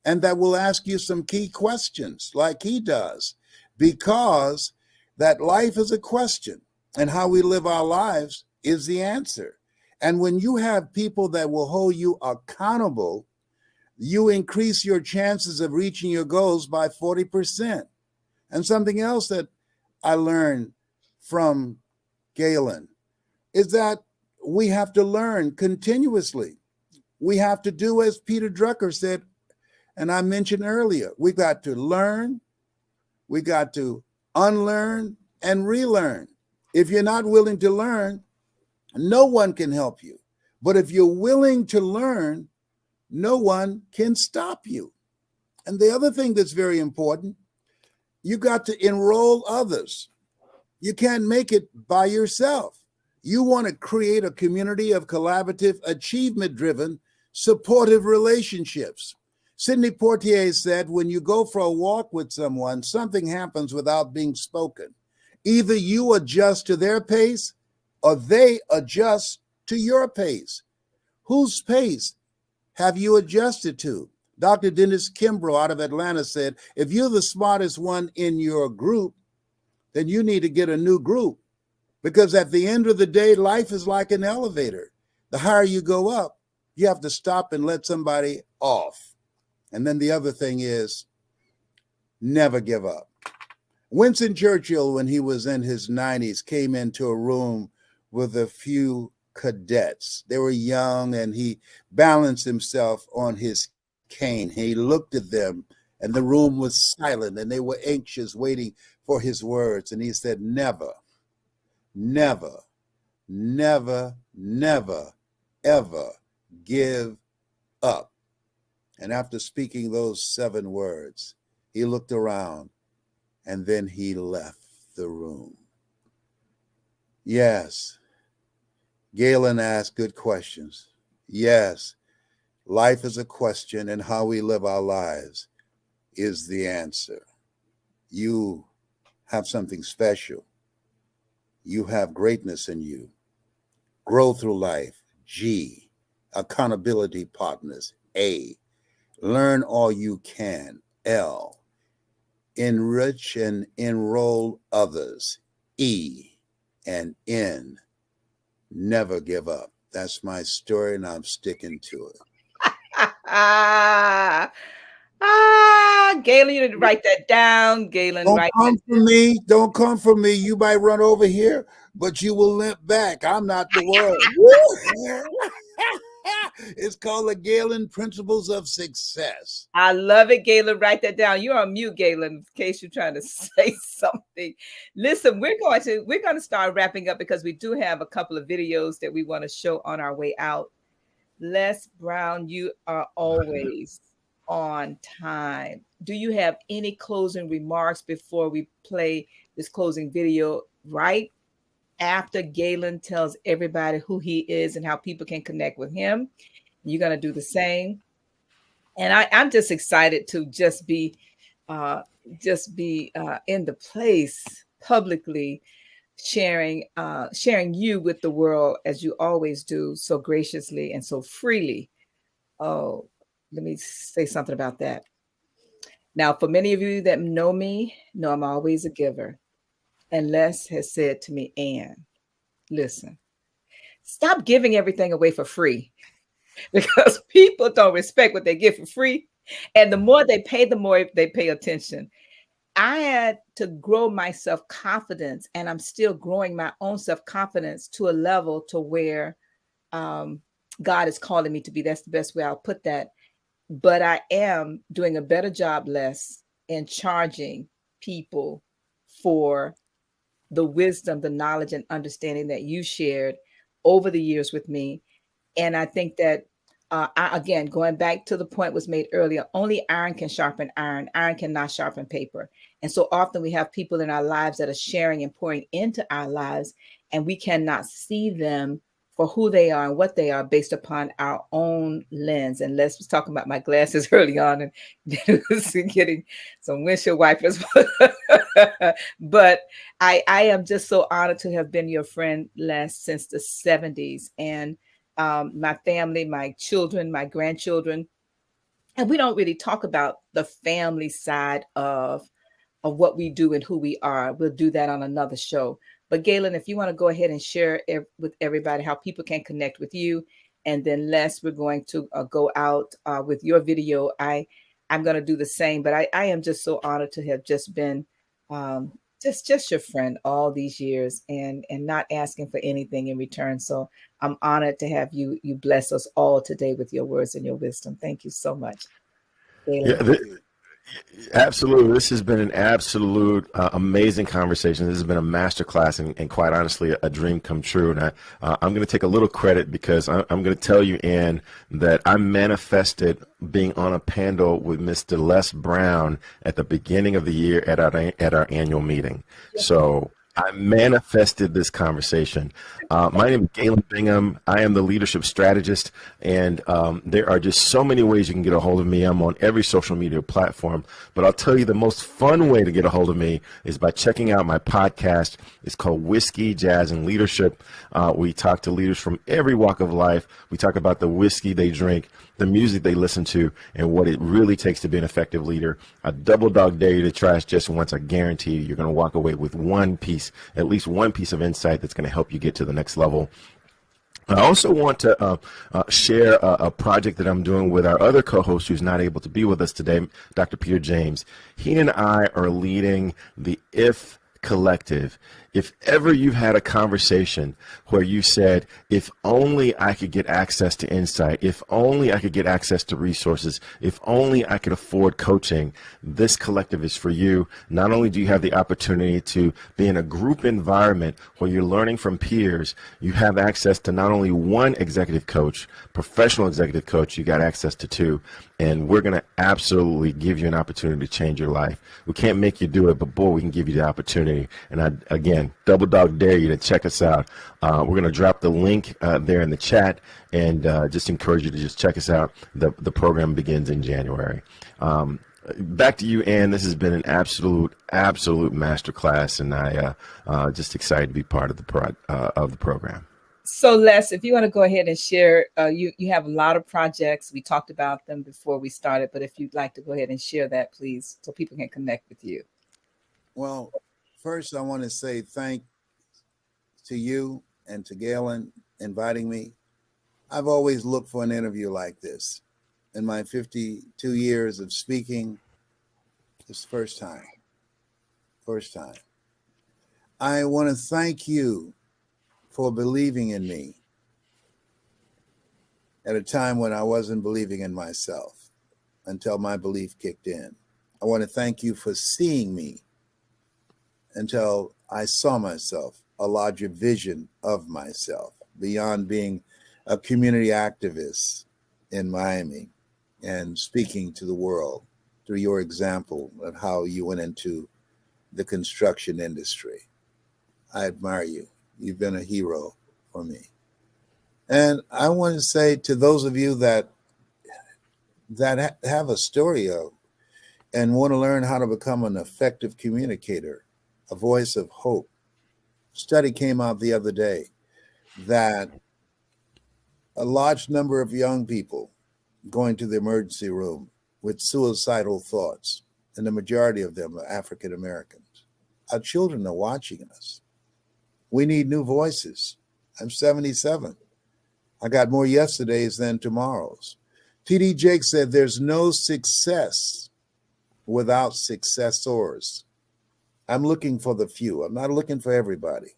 S8: and that will ask you some key questions like he does, because that life is a question and how we live our lives is the answer. And when you have people that will hold you accountable, you increase your chances of reaching your goals by 40%. And something else that I learned from Galen is that we have to learn continuously. We have to do as Peter Drucker said, and I mentioned earlier, we got to learn, we got to unlearn and relearn. If you're not willing to learn, no one can help you. But if you're willing to learn, no one can stop you. And the other thing that's very important, you got to enroll others. You can't make it by yourself. You want to create a community of collaborative, achievement-driven, supportive relationships. Sidney Poitier said, when you go for a walk with someone, something happens without being spoken. Either you adjust to their pace or they adjust to your pace. Whose pace have you adjusted to? Dr. Dennis Kimbrough out of Atlanta said, if you're the smartest one in your group, then you need to get a new group. Because at the end of the day, life is like an elevator. The higher you go up, you have to stop and let somebody off. And then the other thing is, never give up. Winston Churchill, when he was in his 90s, came into a room with a few cadets. They were young, and he balanced himself on his cane. He looked at them, and the room was silent, and they were anxious, waiting for his words. And he said, never, never, never, never, ever give up. And after speaking those 7 words, he looked around, and then he left the room. Yes, Galen asked good questions. Yes, life is a question, and how we live our lives is the answer. You have something special. You have greatness in you. Grow through life. G, accountability partners. A, learn all you can. L, enrich and enroll others. E, and N, never give up. That's my story, and I'm sticking to it.
S2: Galen, you need to write that down. Galen,
S8: Don't
S2: write
S8: come
S2: that.
S8: for me. Don't come for me. You might run over here, but you will limp back. I'm not the world. It's called the Galen Principles of Success.
S2: I love it, Galen. Write that down. You're on mute, Galen, in case you're trying to say something. Listen, we're going to start wrapping up because we do have a couple of videos that we want to show on our way out. Les Brown, you are always on time. Do you have any closing remarks before we play this closing video right after Galen tells everybody who he is and how people can connect with him? You're going to do the same. And I'm just excited to just be in the place publicly sharing you with the world as you always do, so graciously and so freely. Oh, let me say something about that. Now, for many of you that know me, know I'm always a giver. And Les has said to me, Ann, listen, stop giving everything away for free because people don't respect what they get for free. And the more they pay, the more they pay attention. I had to grow my self-confidence, and I'm still growing my own self-confidence to a level to where God is calling me to be. That's the best way I'll put that. But I am doing a better job, Les, in charging people for the wisdom, the knowledge, and understanding that you shared over the years with me. And I think that, again, going back to the point was made earlier, only iron can sharpen iron. Iron cannot sharpen paper. And so often we have people in our lives that are sharing and pouring into our lives, and we cannot see them for who they are and what they are based upon our own lens. And Les was talking about my glasses early on, and it was getting some windshield wipers. But I am just so honored to have been your friend, Les, since the 70s. And my family, my children, my grandchildren, And we don't really talk about the family side of what we do and who we are. We'll do that on another show. But Galen, if you want to go ahead and share with everybody how people can connect with you, and then Les, we're going to go out with your video. I'm going to do the same. But I am just so honored to have just been just your friend all these years, and not asking for anything in return. So I'm honored to have you bless us all today with your words and your wisdom. Thank you so much,
S1: Yeah,
S2: Galen.
S1: absolutely. This has been an absolute amazing conversation. This has been a masterclass, and quite honestly, a dream come true. And I'm going to take a little credit because I'm going to tell you, Ann, that I manifested being on a panel with Mr. Les Brown at the beginning of the year at our annual meeting. So I manifested this conversation. My name is Galen Bingham. I am the leadership strategist, and there are just so many ways you can get a hold of me. I'm on every social media platform, but I'll tell you the most fun way to get a hold of me is by checking out my podcast. It's called Whiskey, Jazz, and Leadership. We talk to leaders from every walk of life. We talk about the whiskey they drink, the music they listen to, and what it really takes to be an effective leader. I double dog dare you to try us just once. I guarantee you're going to walk away with at least one piece of insight that's going to help you get to the next level. I also want to share a project that I'm doing with our other co-host who's not able to be with us today, Dr. Peter James. He and I are leading the IF Collective. If ever you've had a conversation where you said, if only I could get access to insight, if only I could get access to resources, if only I could afford coaching, this collective is for you. Not only do you have the opportunity to be in a group environment where you're learning from peers, you have access to not only one executive coach, professional executive coach, you got access to two. And we're going to absolutely give you an opportunity to change your life. We can't make you do it, but boy, we can give you the opportunity. And again, double dog dare you to check us out. We're going to drop the link there in the chat, and just encourage you to just check us out. The program begins in January. Back to you, Ann. This has been an absolute masterclass, and I just excited to be part of the program.
S2: So Les, if you want to go ahead and share, you have a lot of projects. We talked about them before we started, but if you'd like to go ahead and share that, please, so people can connect with you.
S8: Well, first I want to say thank to you and to Galen inviting me. I've always looked for an interview like this. In my 52 years of speaking, it's the first time. I want to thank you for believing in me at a time when I wasn't believing in myself until my belief kicked in. I want to thank you for seeing me until I saw myself, a larger vision of myself, beyond being a community activist in Miami and speaking to the world through your example of how you went into the construction industry. I admire you. You've been a hero for me. And I want to say to those of you that have a story of and want to learn how to become an effective communicator, a voice of hope. A study came out the other day that a large number of young people going to the emergency room with suicidal thoughts, and the majority of them are African Americans. Our children are watching us. We need new voices. I'm 77. I got more yesterdays than tomorrows. T.D. Jakes said there's no success without successors. I'm looking for the few. I'm not looking for everybody.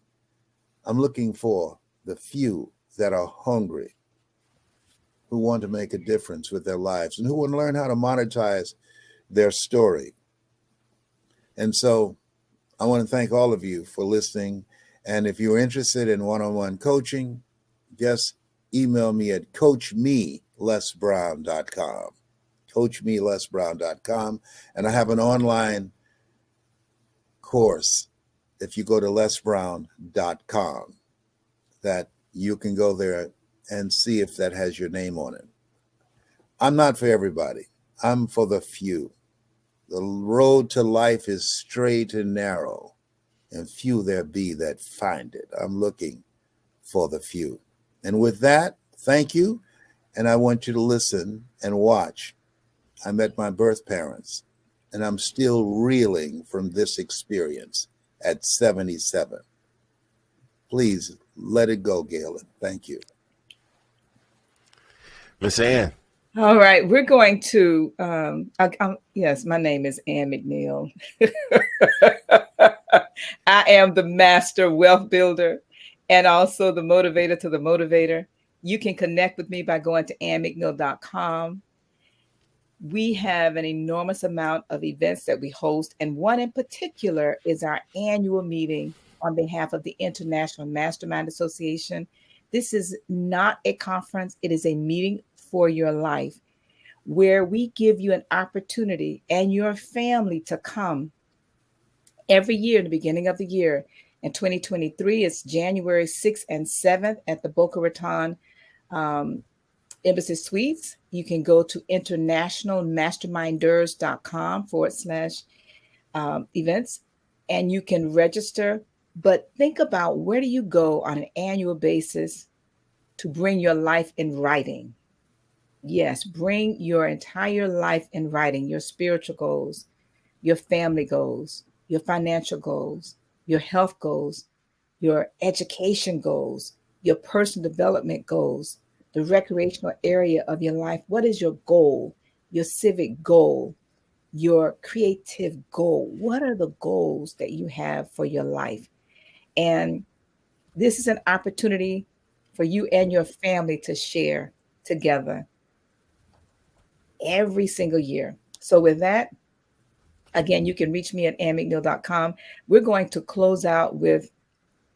S8: I'm looking for the few that are hungry, who want to make a difference with their lives and who want to learn how to monetize their story. And so I want to thank all of you for listening. And if you're interested in one-on-one coaching, just email me at coachmelesbrown.com. coachmelesbrown.com. And I have an online course, if you go to lesbrown.com, that you can go there and see if that has your name on it. I'm not for everybody. I'm for the few. The road to life is straight and narrow, and few there be that find it. I'm looking for the few. And with that, thank you. And I want you to listen and watch I met my birth parents, and I'm still reeling from this experience at 77. Please let it go, Galen. Thank you.
S1: Miss Ann.
S2: All right, we're going to. Yes, my name is Ann McNeil. I am the master wealth builder and also the motivator to the motivator. You can connect with me by going to annmcneil.com. We have an enormous amount of events that we host, and one in particular is our annual meeting on behalf of the International Mastermind Association. This is not a conference, it is a meeting for your life where we give you an opportunity and your family to come every year in the beginning of the year. In 2023, it's January 6th and 7th at the Boca Raton Embassy Suites. You can go to internationalmasterminders.com/events and you can register. But think about, where do you go on an annual basis to bring your life in writing? Yes, bring your entire life in writing, your spiritual goals, your family goals, your financial goals, your health goals, your education goals, your personal development goals, the recreational area of your life. What is your goal? Your civic goal, your creative goal. What are the goals that you have for your life? And this is an opportunity for you and your family to share together every single year. So with that, again, you can reach me at annmcneil.com. We're going to close out with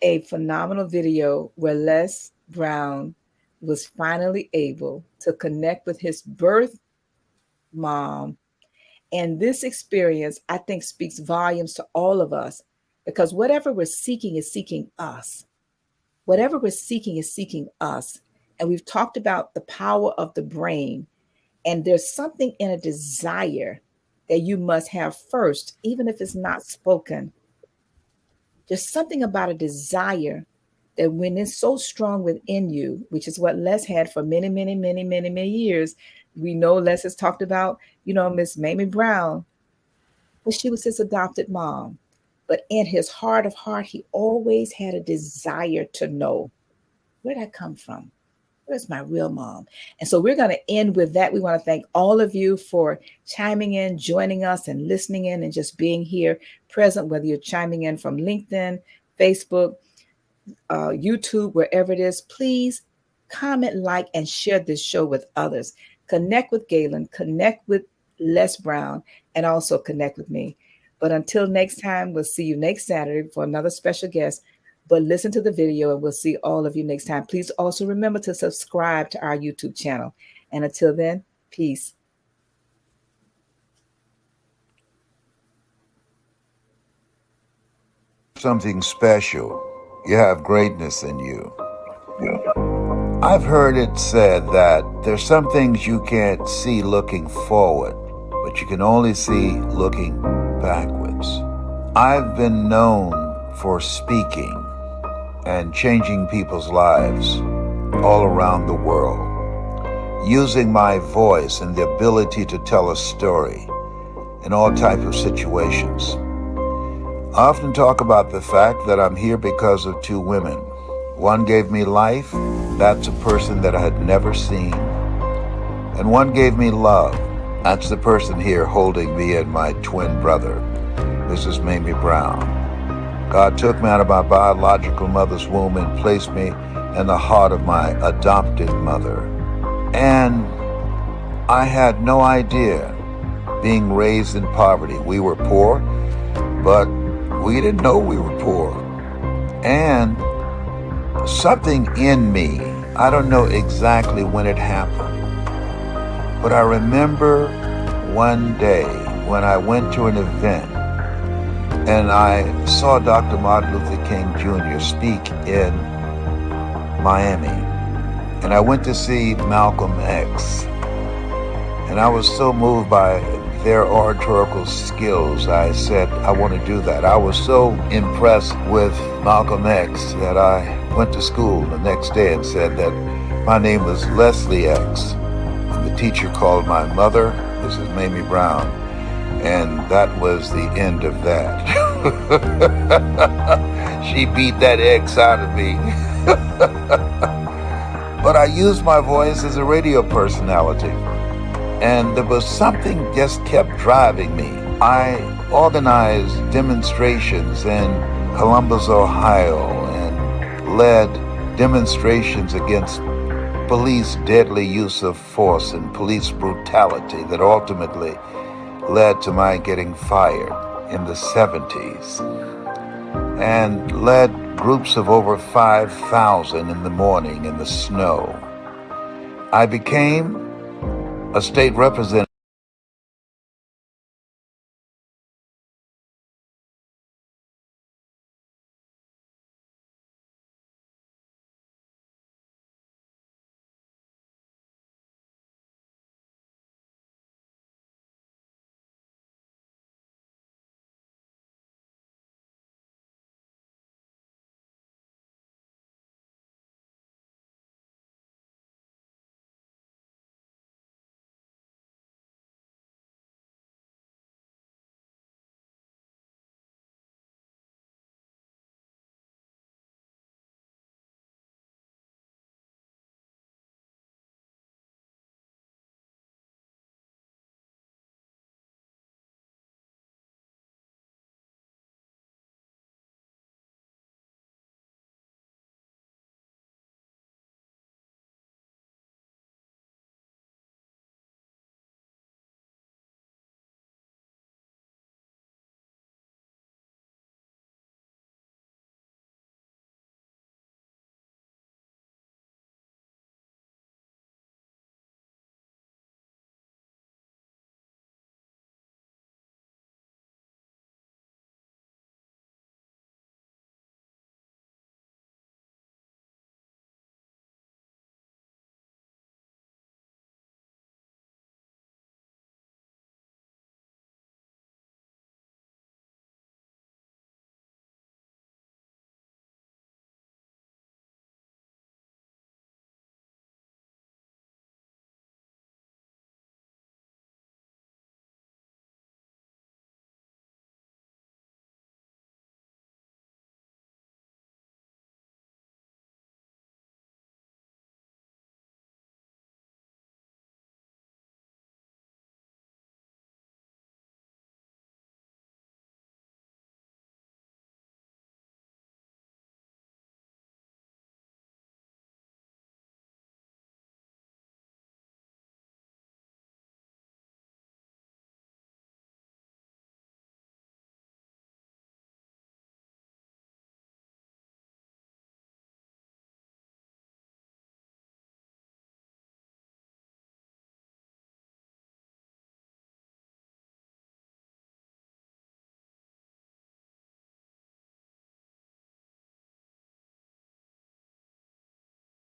S2: a phenomenal video where Les Brown was finally able to connect with his birth mom. And this experience, I think, speaks volumes to all of us, because whatever we're seeking is seeking us. Whatever we're seeking is seeking us. And we've talked about the power of the brain. And there's something in a desire that you must have first, even if it's not spoken. There's something about a desire that when it's so strong within you, which is what Les had for many, many, many, many, many years. We know Les has talked about, Miss Mamie Brown, but she was his adopted mom. But in his heart of heart, he always had a desire to know, where did I come from? Where's my real mom? And so we're going to end with that. We want to thank all of you for chiming in, joining us, and listening in, and just being here present, whether you're chiming in from LinkedIn, Facebook, YouTube, wherever it is. Please comment, like, and share this show with others. Connect with Galen, connect with Les Brown, and also connect with me. But until next time, we'll see you next Saturday for another special guest. But listen to the video and we'll see all of you next time. Please also remember to subscribe to our YouTube channel. And until then, peace.
S9: Something special. You have greatness in you. I've heard it said that there's some things you can't see looking forward, but you can only see looking backwards. I've been known for speaking and changing people's lives all around the world, using my voice and the ability to tell a story in all types of situations. I often talk about the fact that I'm here because of two women. One gave me life, that's a person that I had never seen. And one gave me love, that's the person here holding me and my twin brother. This is Mamie Brown. God took me out of my biological mother's womb and placed me in the heart of my adopted mother. And I had no idea, being raised in poverty. We were poor, but we didn't know we were poor. And something in me, I don't know exactly when it happened, but I remember one day when I went to an event and I saw Dr. Martin Luther King Jr. speak in Miami. And I went to see Malcolm X. And I was so moved by their oratorical skills, I said, I want to do that. I was so impressed with Malcolm X that I went to school the next day and said that my name was Leslie X. And the teacher called my mother This is Mamie Brown, and that was the end of that. She beat that X out of me. But I used my voice as a radio personality, and there was something just kept driving me. I organized demonstrations in Columbus, Ohio, and led demonstrations against police deadly use of force and police brutality that ultimately led to my getting fired in the 70s, and led groups of over 5,000 in the morning in the snow. I became a state representative.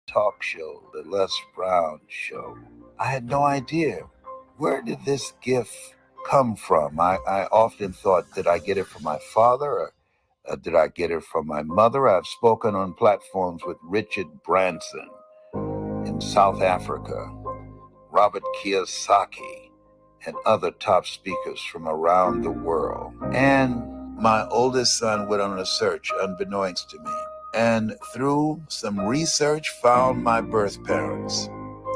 S9: Talk show, the Les Brown Show. I had no idea. Where did this gift come from? I often thought, did I get it from my father, or did I get it from my mother? I've spoken on platforms with Richard Branson in South Africa, Robert Kiyosaki, and other top speakers from around the world. And my oldest son went on a search unbeknownst to me, and through some research found my birth parents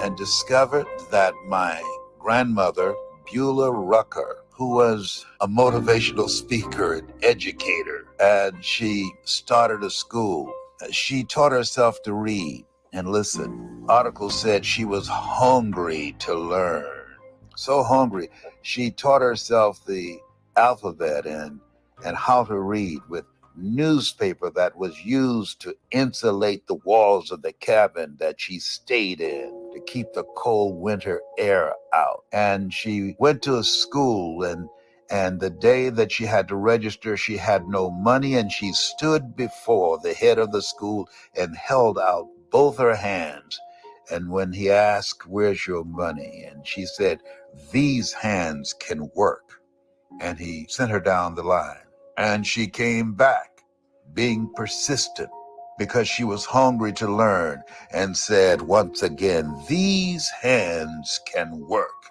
S9: and discovered that my grandmother, Beulah Rucker, who was a motivational speaker and educator, and she started a school. She taught herself to read and listen. Article said she was hungry to learn. So hungry, she taught herself the alphabet and how to read with newspaper that was used to insulate the walls of the cabin that she stayed in to keep the cold winter air out. And she went to a school, and the day that she had to register, she had no money, and she stood before the head of the school and held out both her hands. And when he asked, "Where's your money?" and she said, "These hands can work." And he sent her down the line. And she came back being persistent because she was hungry to learn, and said once again, "These hands can work."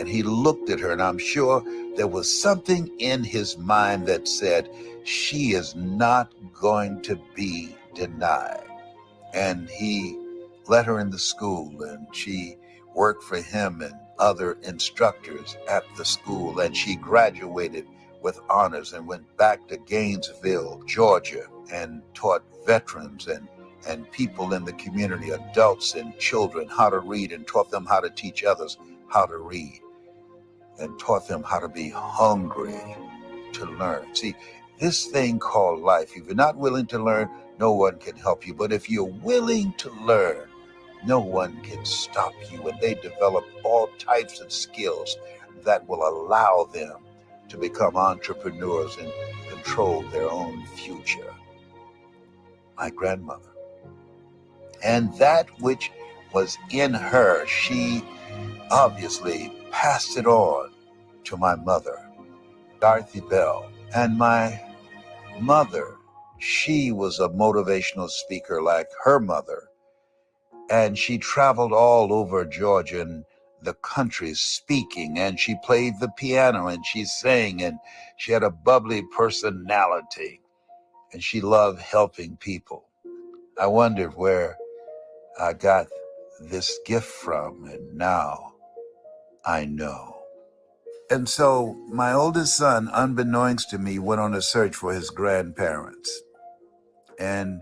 S9: And he looked at her, and I'm sure there was something in his mind that said, she is not going to be denied. And he let her in the school, and she worked for him and other instructors at the school, and she graduated with honors and went back to Gainesville, Georgia, and taught veterans and people in the community, adults and children, how to read, and taught them how to teach others how to read, and taught them how to be hungry to learn. See, this thing called life, if you're not willing to learn, no one can help you. But if you're willing to learn, no one can stop you. And they develop all types of skills that will allow them to become entrepreneurs and control their own future. My grandmother. And that which was in her, she obviously passed it on to my mother, Dorothy Bell. And my mother, she was a motivational speaker like her mother. And she traveled all over Georgia and the country speaking, and she played the piano and she sang, and she had a bubbly personality, and she loved helping people. I wondered where I got this gift from, and now I know. And so my oldest son, unbeknownst to me, went on a search for his grandparents, and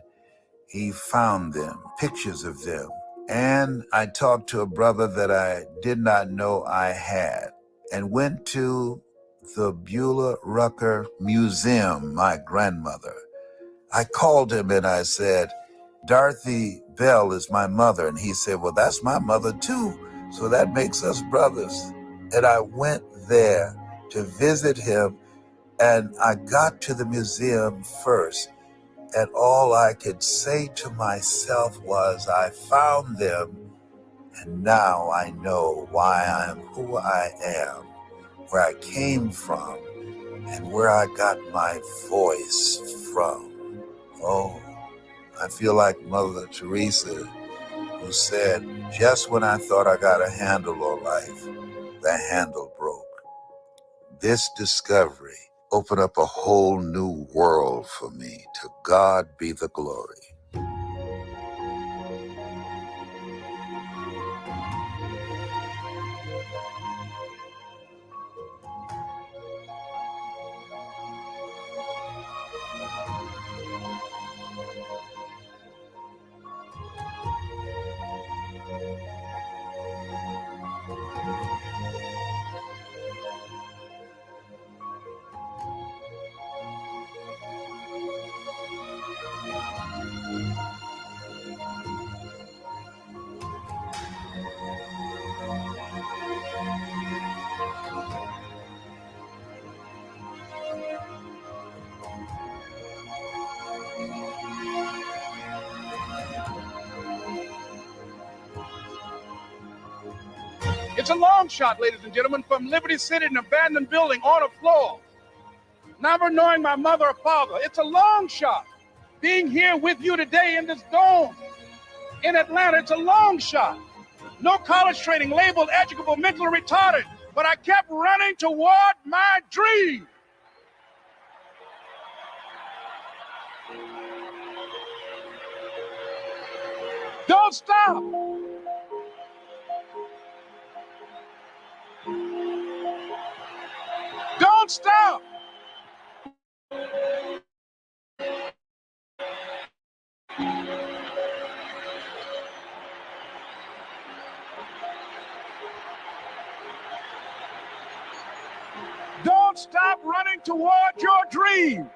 S9: he found them, pictures of them. And I talked to a brother that I did not know I had, and went to the Beulah Rucker Museum, my grandmother. I called him and I said, Dorothy Bell is my mother. And he said, well, that's my mother too. So that makes us brothers. And I went there to visit him, and I got to the museum first. And all I could say to myself was, I found them, and now I know why I am who I am, where I came from, and where I got my voice from. Oh, I feel like Mother Teresa, who said, just when I thought I got a handle on life, the handle broke. This discovery opened up a whole new world for me. To God be the glory.
S5: It's a long shot, ladies and gentlemen, from Liberty City, an abandoned building on a floor. Never knowing my mother or father. It's a long shot. Being here with you today in this dome in Atlanta, it's a long shot. No college training, labeled educable, mentally retarded, but I kept running toward my dream. Don't stop. Don't stop. Don't stop running toward your dream.